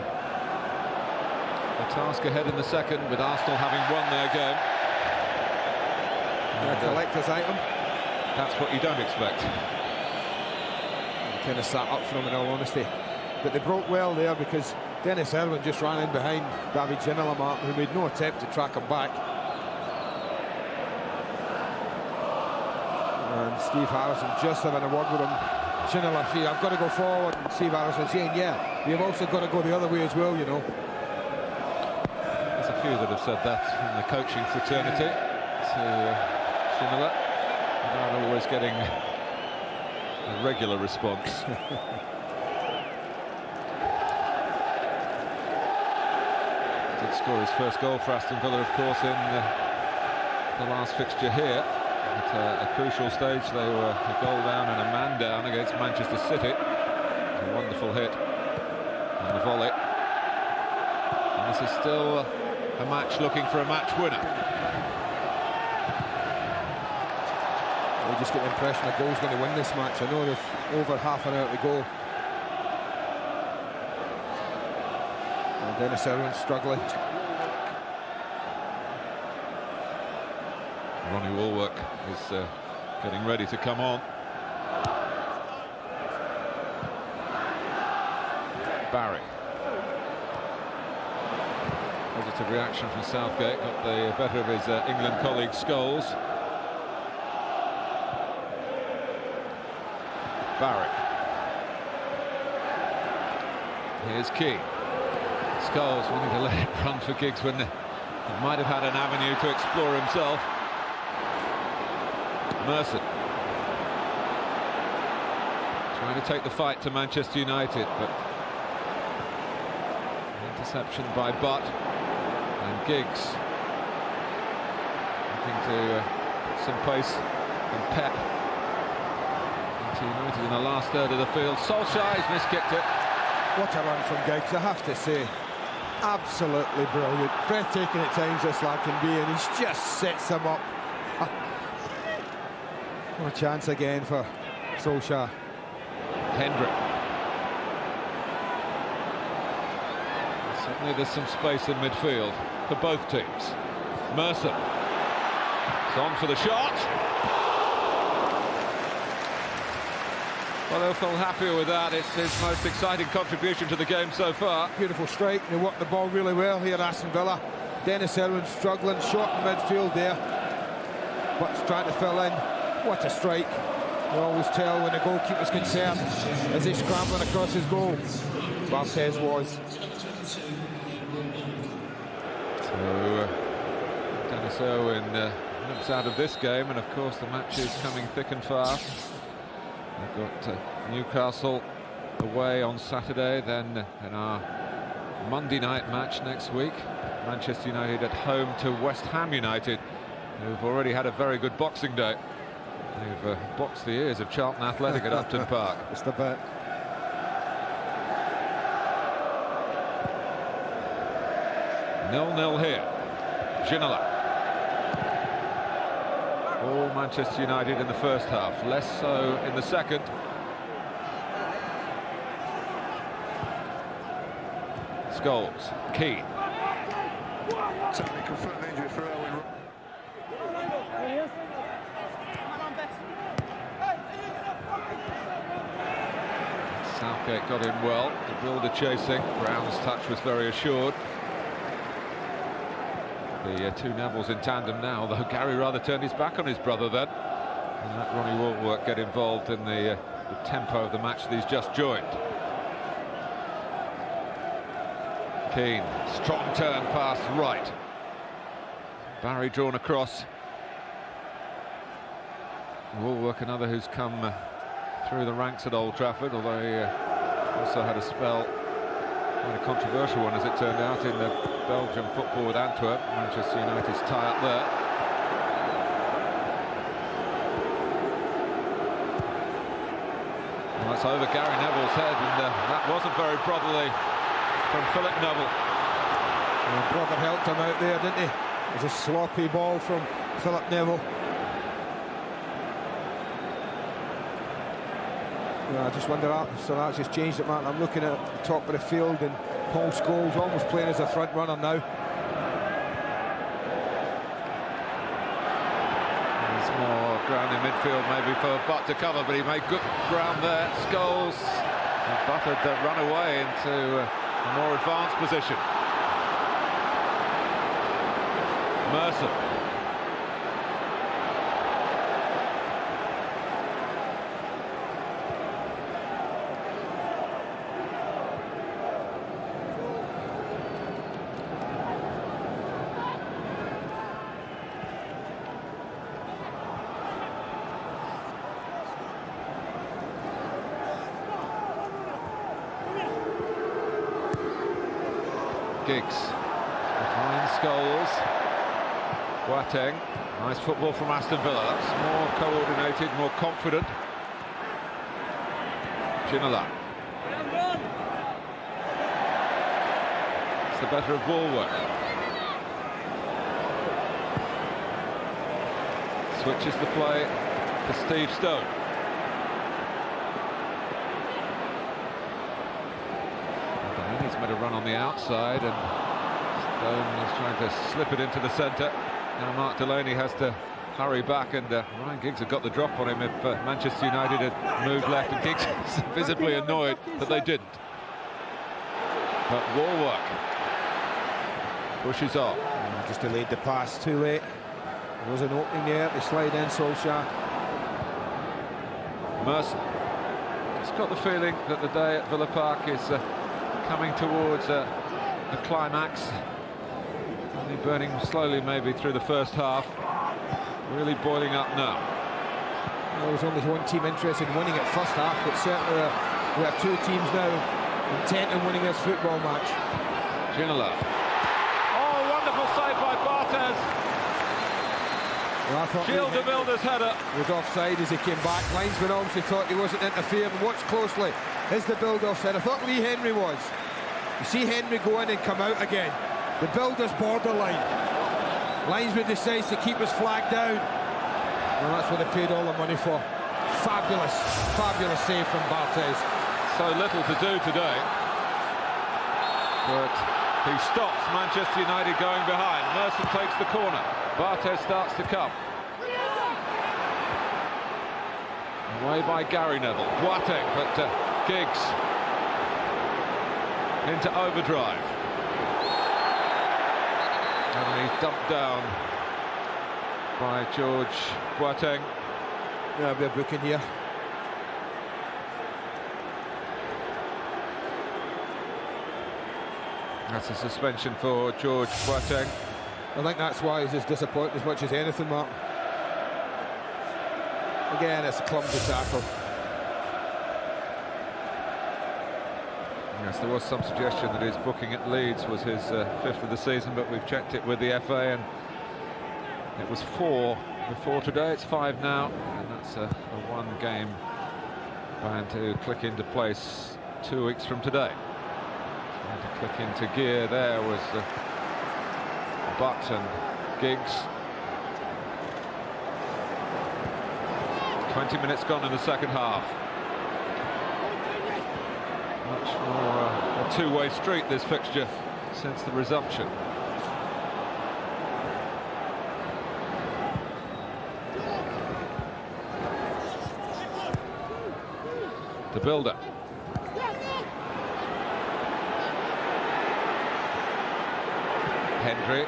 task ahead in the second, with Arsenal having won their game. A collector's item. That's what you don't expect. Kind of sat up from him, in all honesty. But they broke well there, because Dennis Irwin just ran in behind David Ginola, who made no attempt to track him back. And Steve Harrison just having a word with him. Ginola, see, I've got to go forward. And Steve Harrison saying, yeah, you've also got to go the other way as well, you know. There's a few that have said that in the coaching fraternity to Ginola, without always getting a regular response. Did score his first goal for Aston Villa, of course, in the last fixture here. At a crucial stage, they were a goal down and a man down against Manchester City. A wonderful hit and the volley. And this is still a match looking for a match winner. We just get the impression a goal's going to win this match. I know there's over half an hour to go. And Dennis Irwin struggling. Ronnie Wallwork is getting ready to come on. Barry. Positive reaction from Southgate, got the better of his England colleague Scholes. Barry. Here's Keane. Scholes wanting to let it run for Giggs when he might have had an avenue to explore himself. Merson trying to take the fight to Manchester United, but interception by Butt, and Giggs looking to put some pace and pep into United in the last third of the field. Solskjær has miskicked it. What a run from Giggs, I have to say. Absolutely brilliant. Breathtaking at times, this lad can be, and he just sets him up. What a chance again for Solskjær. Hendrie. Certainly there's some space in midfield for both teams. Merson. It's on for the shot. Well, they'll feel happier with that. It's his most exciting contribution to the game so far. Beautiful strike. They worked the ball really well here, Aston Villa. Dennis Irwin struggling, short in midfield there. But's trying to fill in. What a strike. You always tell when the goalkeeper's concerned as he's scrambling across his goal. Barthez was. So Dennis Irwin limps out of this game, and of course the match is coming thick and fast. We've got Newcastle away on Saturday, then in our Monday night match next week, Manchester United at home to West Ham United, who've already had a very good Boxing Day. They've boxed the ears of Charlton Athletic at Upton Park. Just a bit. Nil-nil here. Ginola. All Manchester United in the first half, less so in the second. Scholes. Keane. Technical foot injury for Irwin. Southgate got in well. The Bilde chasing. Brown's touch was very assured. The two Nevilles in tandem now, though Gary rather turned his back on his brother then. And let Ronnie Wallwork get involved in the tempo of the match that he's just joined. Keane, strong turn past Wright. Barry drawn across. Wallwork, another who's come through the ranks at Old Trafford, although he also had a spell, quite a controversial one as it turned out, in the Belgian football with Antwerp. Manchester United's tie up there. Well, that's over Gary Neville's head, and that wasn't very brotherly from Philip Neville. Well, brother helped him out there, didn't he? It was a sloppy ball from Philip Neville. I just wonder if that's just changed it, Martin. I'm looking at the top of the field, and Paul Scholes almost playing as a front runner now. There's more ground in midfield maybe for Butt to cover, but he made good ground there. Scholes, Butt had run away into a more advanced position. Merson. Giggs behind Scholes. Boateng, nice football from Aston Villa. That's more coordinated, more confident. Ginola. It's the better of Wallwork. Switches the play to Steve Stone. He's made a run on the outside, and Stone is trying to slip it into the centre. Now Mark Delaney has to hurry back, and Ryan Giggs had got the drop on him if Manchester United had moved left, and Giggs is visibly annoyed that they didn't. But Wallwork pushes on. Just delayed the pass too late. There was an opening there, they slide in Solskjær. Merson. Just got the feeling that the day at Villa Park is coming towards a climax. Only burning slowly maybe through the first half. Really boiling up now. Well, there was only one team interested in winning it first half, but certainly we have two teams now intent on winning this football match. Ginola. Oh, wonderful save by Barthez. Well, I thought Gilles de Vilder's header was offside as he came back. Linesman obviously thought he wasn't interfering. Watch closely. Is the Bilde offside? I thought Lee Hendrie was. You see Hendrie go in and come out again. The Bilde's borderline. Linesman decides to keep his flag down. Well, that's what they paid all the money for. Fabulous, fabulous save from Barthez. So little to do today, but he stops Manchester United going behind. Merson takes the corner. Barthez starts to come. Away by Gary Neville. Boateng, but Giggs into overdrive. And he's dumped down by George Boateng. Yeah, we're booking here. That's a suspension for George Boateng. I think that's why he's as disappointed as much as anything, Mark. Again, it's a clumsy tackle. Yes, there was some suggestion that his booking at Leeds was his fifth of the season, but we've checked it with the FA, and it was 4 before today. It's 5 now, and that's a one-game ban to click into place 2 weeks from today. Trying to click into gear there was Butt and Giggs. 20 minutes gone in the second half. Much more a two-way street, this fixture, since the resumption. The build-up. Hendrie.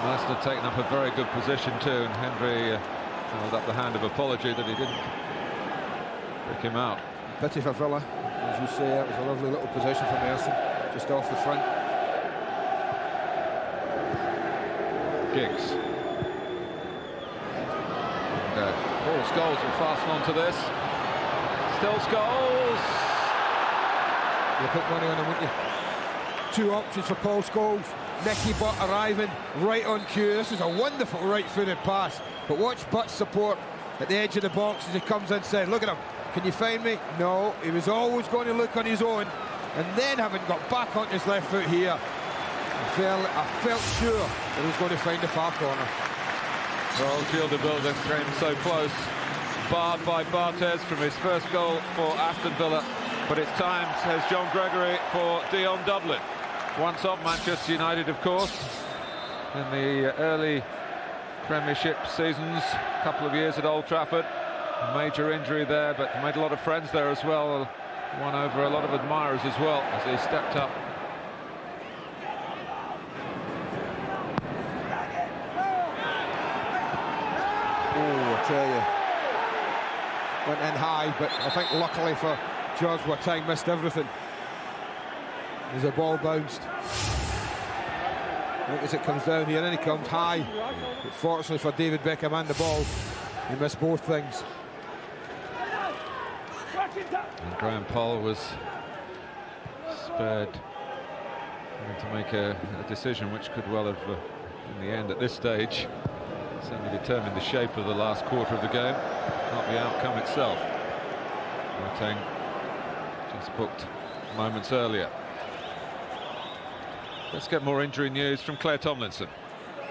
Must have taken up a very good position too, and Hendrie held up the hand of apology that he didn't pick him out. Pity for Villa, as you say. It was a lovely little position for Merson, just off the front. Giggs. And, Paul Scholes will fasten onto this. Still Scholes. You put money on him, wouldn't you? Two options for Paul Scholes. Nicky Butt arriving right on cue. This is a wonderful right-footed pass. But watch Butt's support at the edge of the box as he comes inside. Look at him. Can you find me? No. He was always going to look on his own. And then, having got back on his left foot here, I felt sure that he was going to find the far corner. Well, Gilda Bilde came so close. Barred by Barthez from his first goal for Aston Villa. But it's time, says John Gregory, for Dion Dublin. Once off Manchester United, of course, in the early Premiership seasons, a couple of years at Old Trafford. A major injury there, but made a lot of friends there as well. Won over a lot of admirers as well as he stepped up. Oh, I tell you. Went in high, but I think luckily for George Boateng missed everything as the ball bounced. Look as it comes down here, and he comes high. But fortunately for David Beckham and the ball, he missed both things. And Graham Poll was spared having to make a decision which could well have, in the end at this stage, certainly determined the shape of the last quarter of the game, not the outcome itself. Boateng just booked moments earlier. Let's get more injury news from Claire Tomlinson.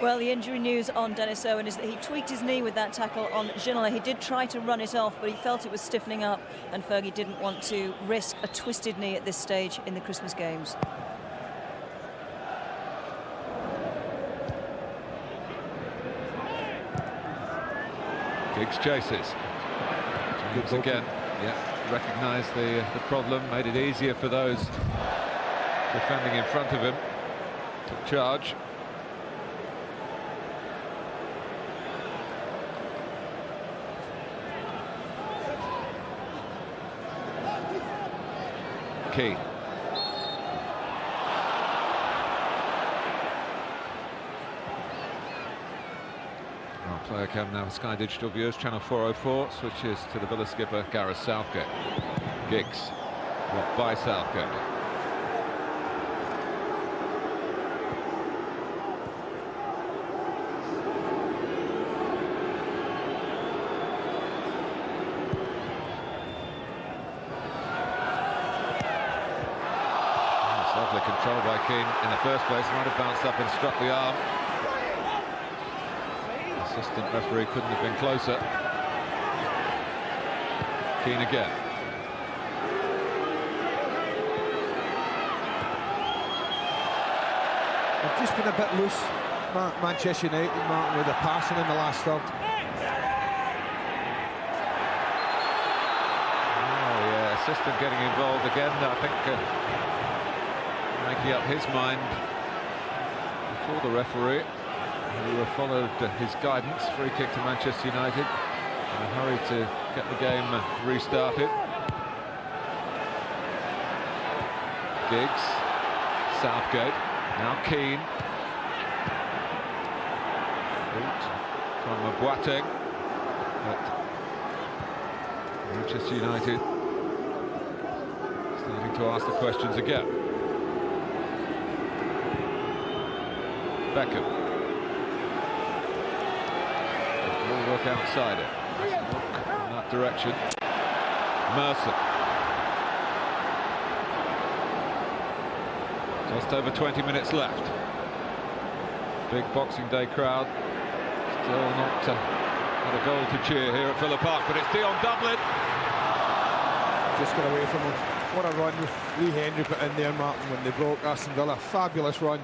Well, the injury news on Dennis Owen is that he tweaked his knee with that tackle on Ginola. He did try to run it off, but he felt it was stiffening up, and Fergie didn't want to risk a twisted knee at this stage in the Christmas games. Giggs chases. Giggs again, yeah, recognised the problem, made it easier for those defending in front of him. Took charge. Keane. Our player cam now, Sky Digital viewers, channel 404, switches to the Villa skipper Gareth Southgate. Giggs, blocked by Southgate. Lovely control by Keane in the first place. Might have bounced up and struck the arm. Assistant referee couldn't have been closer. Keane again. They've just been a bit loose, Manchester United, Martin, with the passing in the last third. Oh yeah, assistant getting involved again. I think making up his mind before the referee, who followed his guidance. Free kick to Manchester United in a hurry to get the game restarted. Giggs, Southgate, now Keane. Boot from Boateng. But Manchester United starting to ask the questions again. Beckham. Wallwork outside it. Look in that direction. Merson. Just over 20 minutes left. Big Boxing Day crowd. Still not had a goal to cheer here at Villa Park, but it's Dion Dublin. Just got away from him. What a run Lee Hendrie put in there, Martin, when they broke Aston Villa. Fabulous run.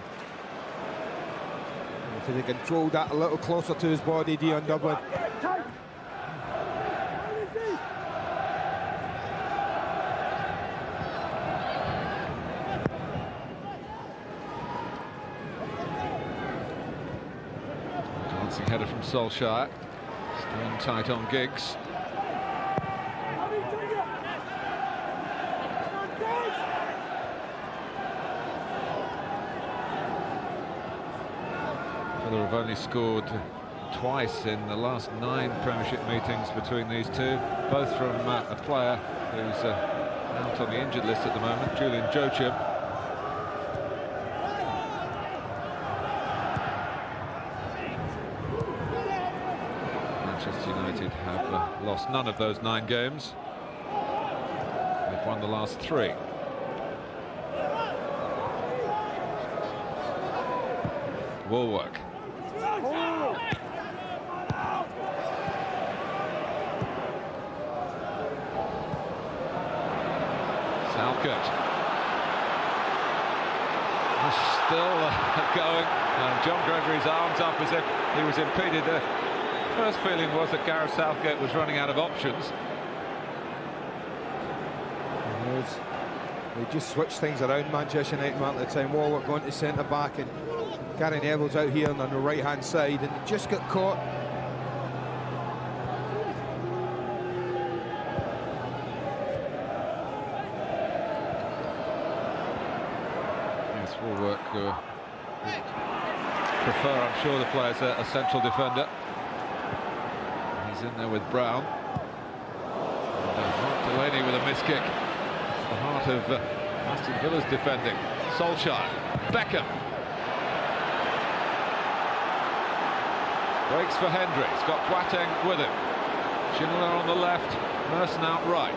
If he controlled that a little closer to his body, Dion Dublin. Bouncing header from Solskjær. Staying tight on Giggs. Villa have only scored twice in the last 9 Premiership meetings between these two, both from a player who's out on the injured list at the moment, Julian Joachim. Manchester United have lost none of those 9 games. They've won the last 3. Wallwork. Southgate. Still going, and John Gregory's arms up as if he was impeded. The first feeling was that Gareth Southgate was running out of options. They just switched things around, Manchester United at the time. Wallwork going to centre back, and Gary Neville's out here on the right hand side, and just got caught. Wallwork prefer, I'm sure, the player's a central defender. He's in there with Brown. Delaney with a miss kick. The heart of Aston Villa's defending. Solskjær. Beckham. Breaks for Hendrie. He's got Boateng with him. Ginola on the left. Merson out right.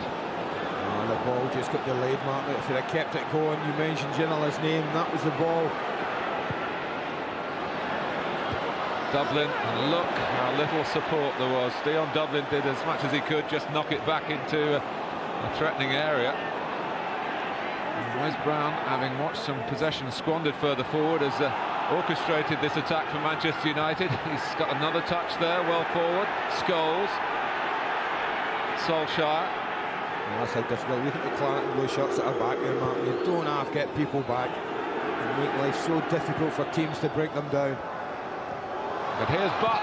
The ball just got delayed, Martin. If they'd have kept it going, you mentioned Ginola's name, that was the ball. Dublin, and look how little support there was. Dublin did as much as he could, just knock it back into a threatening area. And Wes Brown, having watched some possession squandered further forward, has orchestrated this attack for Manchester United. He's got another touch there, well forward. Scholes. Solskjær. That's how difficult. Look at the claret and blue shirts that are back there, Martin. You don't have to get people back. You make life so difficult for teams to break them down. But here's Butt.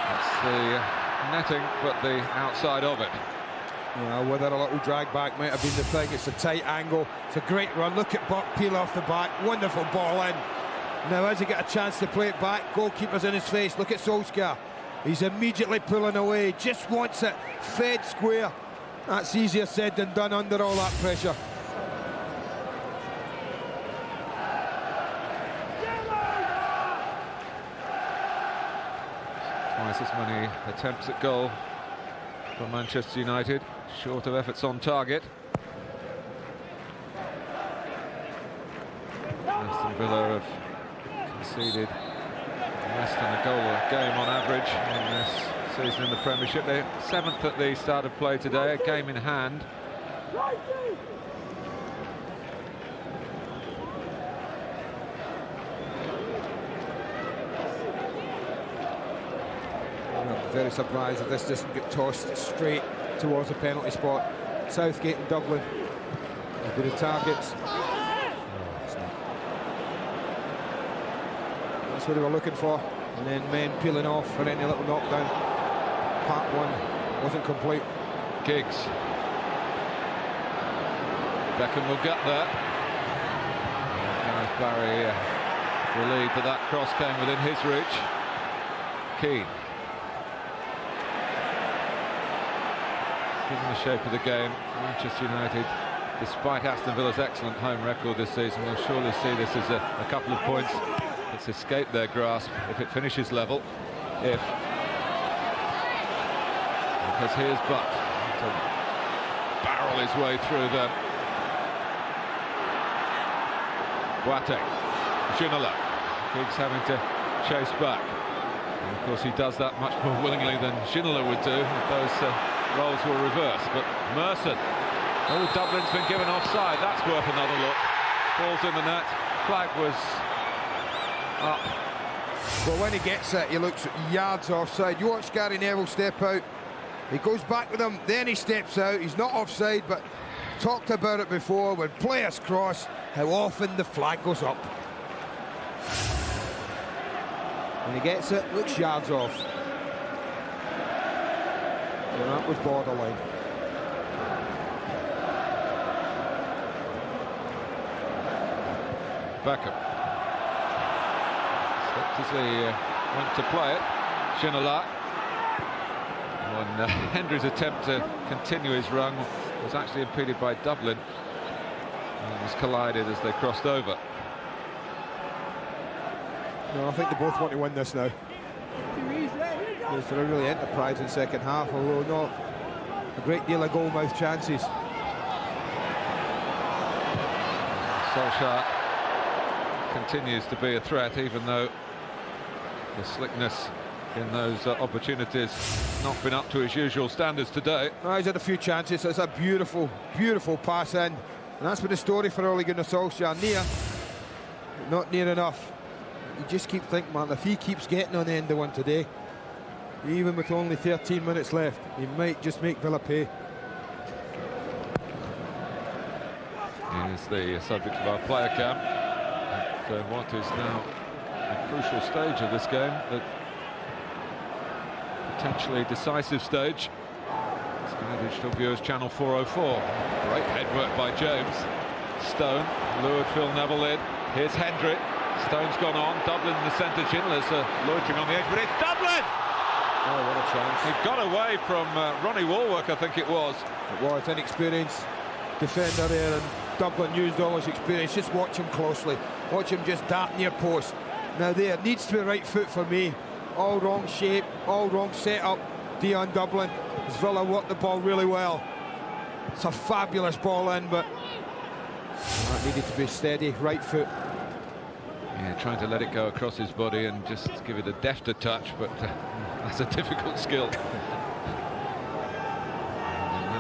That's the netting, but the outside of it. Yeah, whether a little drag back might have been the thing. It's a tight angle. It's a great run. Look at Butt peel off the back. Wonderful ball in. Now, as he get a chance to play it back, goalkeeper's in his face. Look at Solskjær. He's immediately pulling away. Just wants it fed square. That's easier said than done under all that pressure. Twice as many attempts at goal for Manchester United, short of efforts on target. Aston Villa have conceded less than a goal a game on average in this season in the Premiership. They're 7th at the start of play today, a game in hand. I'm very surprised if this doesn't get tossed straight towards the penalty spot. Southgate and Dublin will be the targets. That's what they were looking for. And then men peeling off for any little knockdown. Part 1 wasn't complete. Giggs. Beckham will get there. Gareth Barry relieved that that cross came within his reach. Keane. Given the shape of the game, Manchester United, despite Aston Villa's excellent home record this season, will surely see this as a couple of points. It's escaped their grasp if it finishes level. Because here's Butt to barrel his way through them. Boateng, Ginola, Giggs having to chase back. And of course he does that much more willingly than Ginola would do if those roles were reversed. But Merson, oh, Dublin's been given offside. That's worth another look. Ball's in the net. Flag was up. Well, when he gets it, he looks yards offside. You watch Gary Neville step out. He goes back with him, then he steps out. He's not offside, but talked about it before. When players cross, how often the flag goes up. When he gets it, looks yards off. And that was borderline. Beckham. Slipped as he went to play it. Ginola. On Hendrie's attempt to continue his run was actually impeded by Dublin and was collided as they crossed over. No, I think they both want to win this now. They're really enterprising second half, although not a great deal of goal-mouth chances. Solskjær continues to be a threat, even though the slickness in those opportunities not been up to his usual standards today. Oh, he's had a few chances. It's a beautiful, beautiful pass in, and that's been the story for Ole Gunnar Solskjær. Near, but not near enough. You just keep thinking, man, if he keeps getting on the end of one today, even with only 13 minutes left, he might just make Villa pay. He is the subject of our player cam at what is now a crucial stage of this game, the potentially decisive stage. Sky Digital Viewers Channel 404. Great headwork by James. Stone lured Phil Neville in. Here's Hendrie. Stone's gone on. Dublin in the centre. Ginola's loitering on the edge, but it's Dublin! Oh, what a chance. He got away from Ronnie Wallwork, I think it was. It was inexperienced defender there, and Dublin used all his experience. Just watch him closely. Watch him just dart near post. Now there needs to be right foot for me. All wrong shape, all wrong setup. Dion Dublin. As Villa worked the ball really well. It's a fabulous ball in, but that needed to be steady, right foot. Yeah, trying to let it go across his body and just give it a defter touch, but that's a difficult skill. And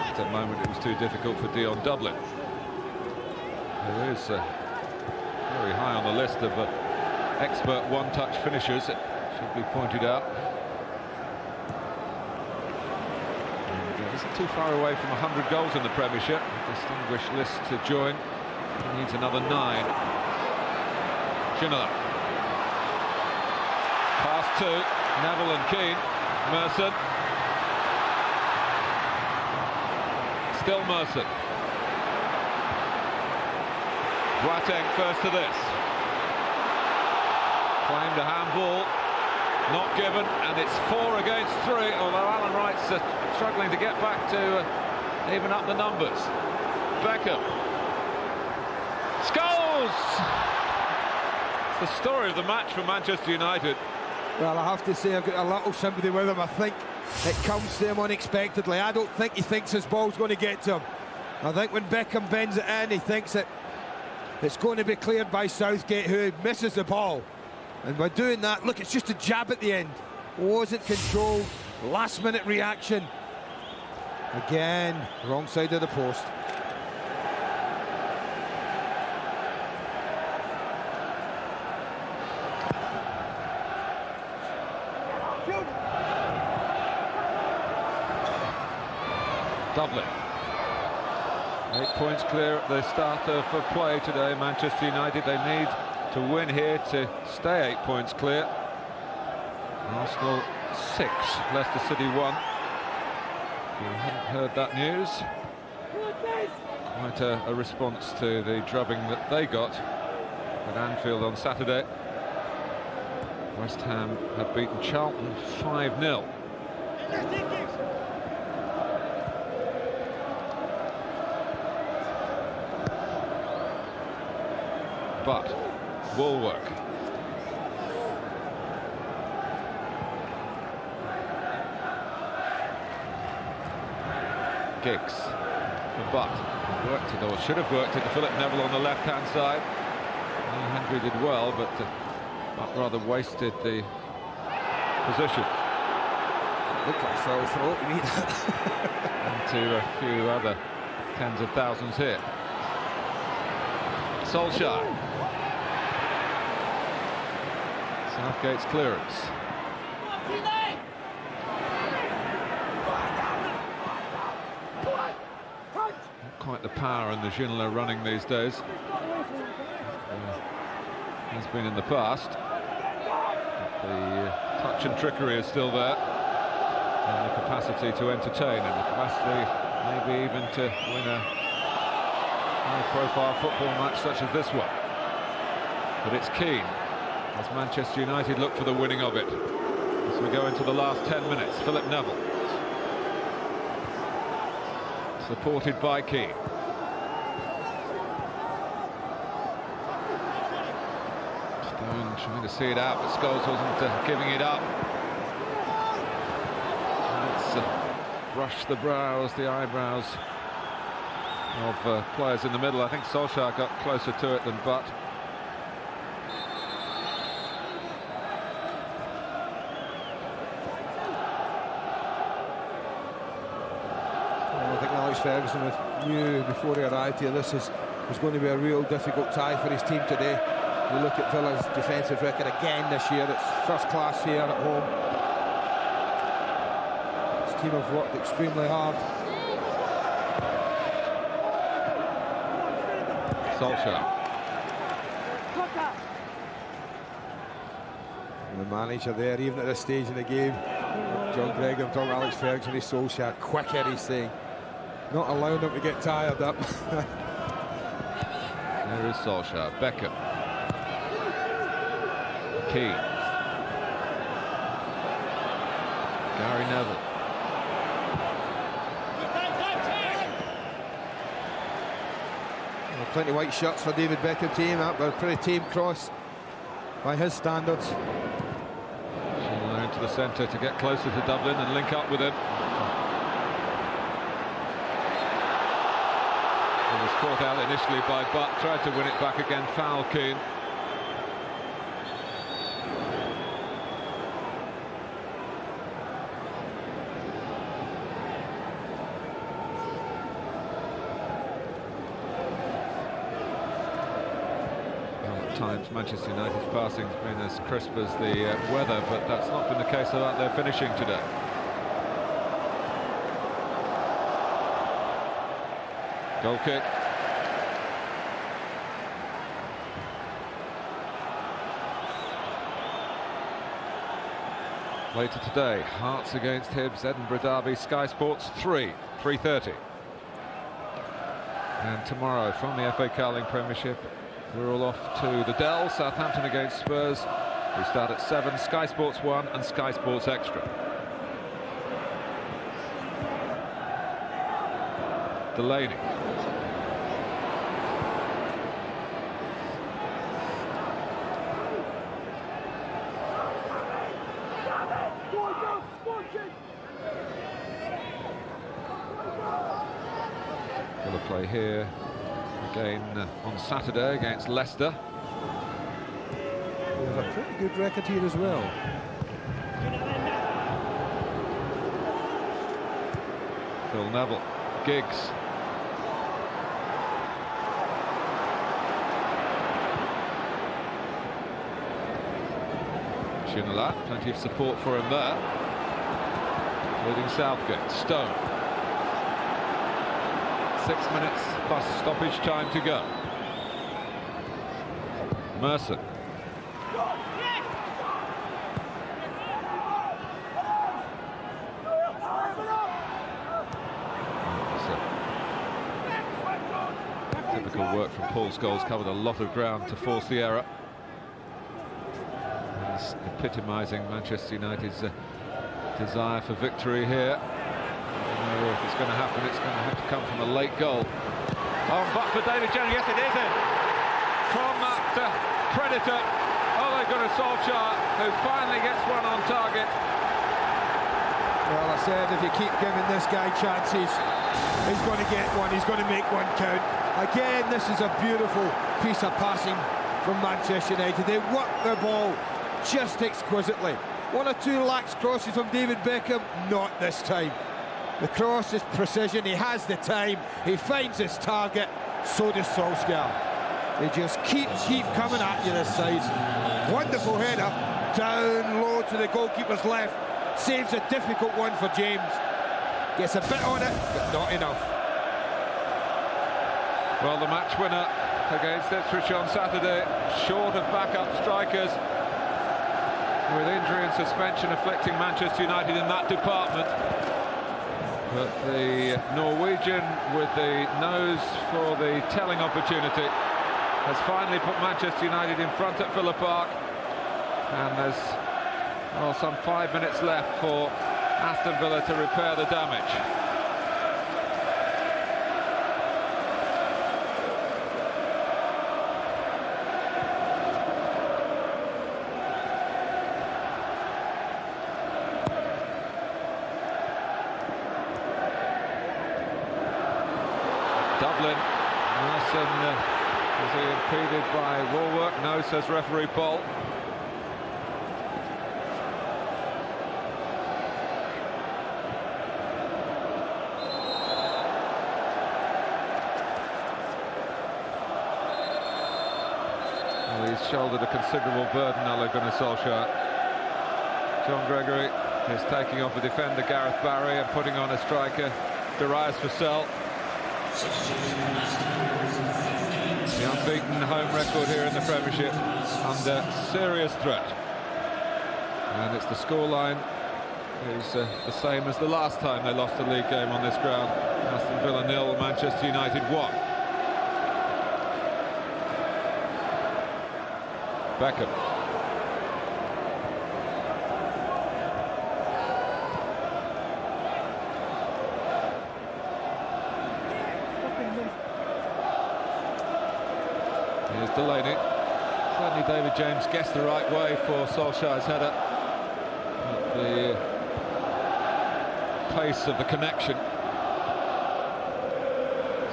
at that moment it was too difficult for Dion Dublin, who is very high on the list of expert one-touch finishers, it should be pointed out. And isn't too far away from 100 goals in the Premiership. A distinguished list to join. He needs another 9. Ginola. Pass to Neville and Keane. Merson. Still Merson. Boateng first to this. Claimed a handball. Not given, and it's 4 against 3, although Alan Wright's struggling to get back to even up the numbers. Beckham. Scholes! The story of the match for Manchester United. Well, I have to say I've got a little sympathy with him. I think it comes to him unexpectedly. I don't think he thinks his ball's going to get to him. I think when Beckham bends it in, he thinks it's going to be cleared by Southgate, who misses the ball. And by doing that, look, it's just a jab at the end. Wasn't controlled. Last-minute reaction. Again, wrong side of the post. Dublin. 8 points clear at the start of play today. Manchester United, they need to win here to stay 8 points clear. Arsenal 6, Leicester City 1. If you haven't heard that news, quite a response to the drubbing that they got at Anfield on Saturday. West Ham have beaten Charlton 5-0. But Wallwork. Giggs for Butt. Worked it, or should have worked it, to Philip Neville on the left-hand side. Hendrie did well, but Butt rather wasted the position. Looked like a foul throw to me. And to a few other tens of thousands here. Solskjær. Southgate's clearance. Not quite the power in the Ginola running these days. Has been in the past. The touch and trickery is still there, and the capacity to entertain, and the capacity maybe even to win a high-profile football match such as this one. But it's Keane, as Manchester United look for the winning of it. As we go into the last 10 minutes, Philip Neville, supported by Keane. Stone trying to see it out, but Scholes wasn't giving it up. Let's brush the brows, the eyebrows of players in the middle. I think Solskjær got closer to it than Butt. I think Alex Ferguson knew before he arrived here this was going to be a real difficult tie for his team today. You look at Villa's defensive record again this year, it's first class here at home. This team have worked extremely hard. Solskjær. And the manager there, even at this stage in the game, John Gregory, I'm talking Alex Ferguson, he's Solskjær, quicker, he's saying. Not allowing them to get tired up. There is Solskjær, Beckham, Keane, Gary Neville. Well, plenty of white shirts for David Beckham team, but a pretty tame cross by his standards. Ginola into the centre to get closer to Dublin and link up with him. He was caught out initially by Butt, tried to win it back again, foul Keane. Times Manchester United's passing has been as crisp as the weather, but that's not been the case about their finishing today. Goal kick. Later today, Hearts against Hibs, Edinburgh Derby, Sky Sports 3:30. And tomorrow from the FA Carling Premiership, we're all off to the Dell, Southampton against Spurs. We start at 7, Sky Sports 1 and Sky Sports Extra. Delaney. Gonna play here again on Saturday against Leicester. They have a pretty good record here as well. Phil Neville, Giggs. Ginola, plenty of support for him there. Leading Southgate, Stone. 6 minutes plus stoppage time to go. Merson. Typical work from Paul Scholes, covered a lot of ground to force the error. He's epitomising Manchester United's desire for victory here. If it's going to happen, it's going to have to come from a late goal. Oh, but for David Jones, yes it is it. From that predator, Ole Gunnar Solskjær, who finally gets one on target. Well, I said if you keep giving this guy chances, he's going to get one, he's going to make one count. Again, this is a beautiful piece of passing from Manchester United. They work their ball just exquisitely. One or two lax crosses from David Beckham, not this time. The cross is precision, he has the time, he finds his target, so does Solskjær. They just keep coming at you this side. Wonderful header, down low to the goalkeeper's left, saves a difficult one for James. Gets a bit on it, but not enough. Well, the match winner against Ipswich on Saturday, short of backup strikers. with injury and suspension afflicting Manchester United in that department. But the Norwegian, with the nose for the telling opportunity, has finally put Manchester United in front at Villa Park. And there's some 5 minutes left for Aston Villa to repair the damage. Dublin, Merson, is he impeded by Wallwork? No, says referee Paul. Well, he's shouldered a considerable burden, Ole Gunnar Solskjær. John Gregory is taking off a defender, Gareth Barry, and putting on a striker, Vassell. The unbeaten home record here in the Premiership under serious threat. And it's the scoreline is the same as the last time they lost a league game on this ground. Aston Villa 0, Manchester United 1. Beckham. Here's Delaney. Certainly David James guessed the right way for Solskjaer's header. But the pace of the connection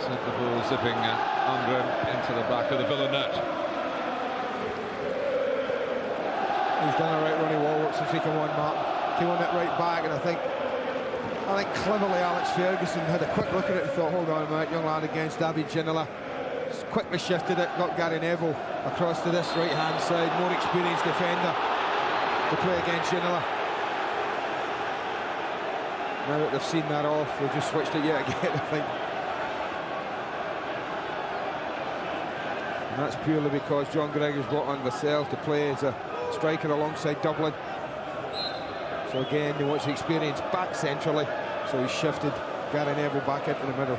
sent the ball zipping under him into the back of the Villa net. He's done a right runny Wallwork since he came on, Martin. Came on that right back, and I think cleverly Alex Ferguson had a quick look at it and thought, hold on a minute, young lad against Ginola. Quickly shifted it, got Gary Neville across to this right-hand side, more experienced defender to play against Ginola. Now that they've seen that off, they've just switched it yet again, I think. And that's purely because John Gregory's brought on Vassell to play as a striker alongside Dublin. So again, he wants the experience back centrally, so he's shifted Gary Neville back into the middle.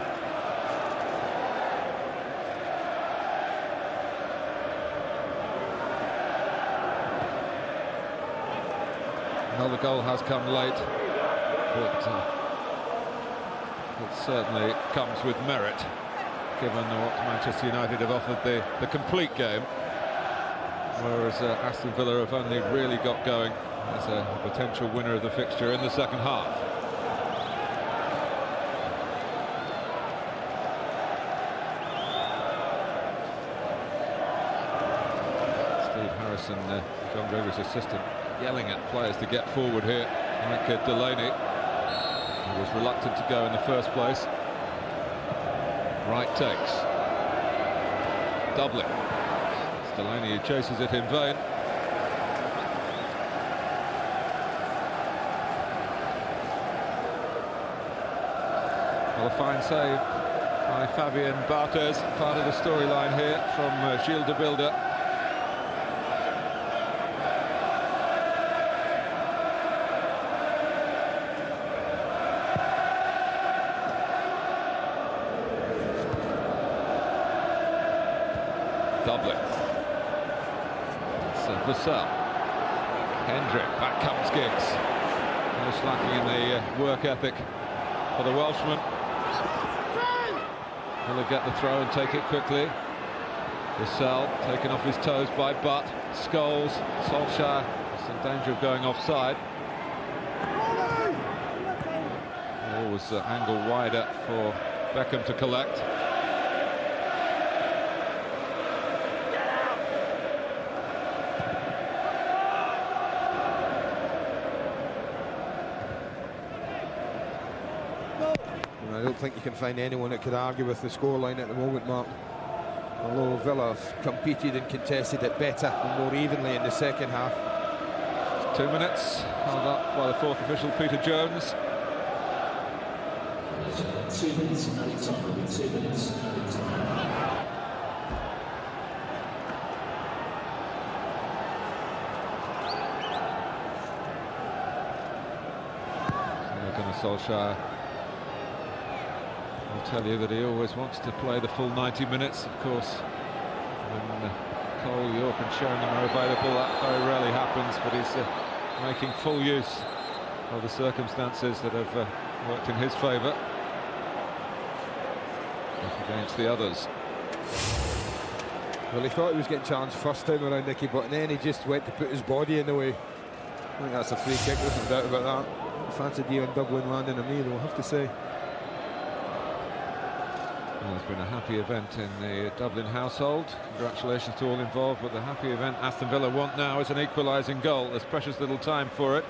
Another goal has come late, but it certainly comes with merit, given what Manchester United have offered the complete game, whereas Aston Villa have only really got going as a potential winner of the fixture in the second half. Steve Harrison, John Gregory's assistant, yelling at players to get forward here, like Delaney, who was reluctant to go in the first place. Wright takes. Dublin. It's Delaney who chases it in vain. Well, a fine save by Fabien Barthez, part of the storyline here from Gilles de Bilde. Dublin. It's Vassell. Hendrie. Back comes Giggs. No slacking in the work ethic for the Welshman. Will he get the throw and take it quickly? Vassell taken off his toes by Butt. Scholes. Solskjær is in danger of going offside. Ball was angled wider for Beckham to collect. I don't think you can find anyone that could argue with the scoreline at the moment, Martin. Although Villa have competed and contested it better and more evenly in the second half. 2 minutes, held up by the fourth official, Peter Jones. 2 minutes and 2 minutes. Solskjaer will tell you that he always wants to play the full 90 minutes. Of course, when Cole, York and Sheringham are available, that very rarely happens, but he's making full use of the circumstances that have worked in his favour against the others. Well, he thought he was getting challenged first time around, Nicky, but then he just went to put his body in the way. I think that's a free kick, there's no doubt about that. Fancied you in Dublin landing on me, though, I have to say. Well, it's been a happy event in the Dublin household. Congratulations to all involved, but the happy event Aston Villa want now is an equalising goal. There's precious little time for it.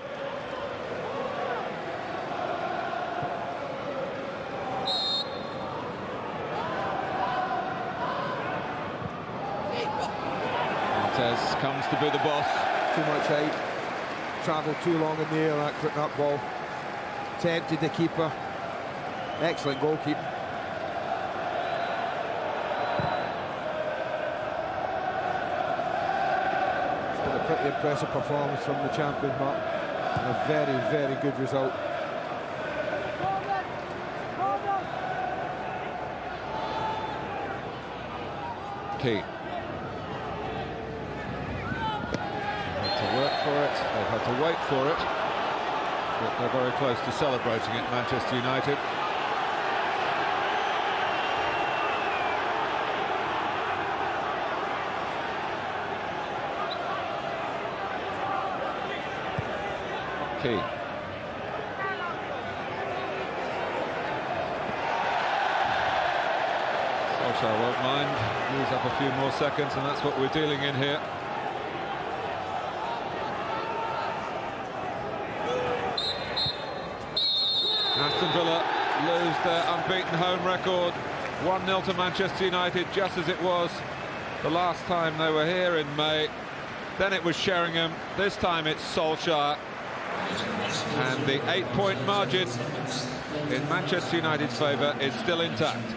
Barthez comes to be the boss. Too much height, travelled too long in the air, that ball. Tempted the keeper. Excellent goalkeeping. It's been a pretty impressive performance from the champion, Mark, and a very, very good result. Keane. To work for it, they've had to wait for it, but they're very close to celebrating it, Manchester United. Keane. Solskjaer won't mind, use up a few more seconds, and that's what we're dealing in here. Aston Villa lose their unbeaten home record, 1-0 to Manchester United, just as it was the last time they were here in May. Then it was Sheringham, this time it's Solskjaer, and the 8-point margin in Manchester United's favour is still intact.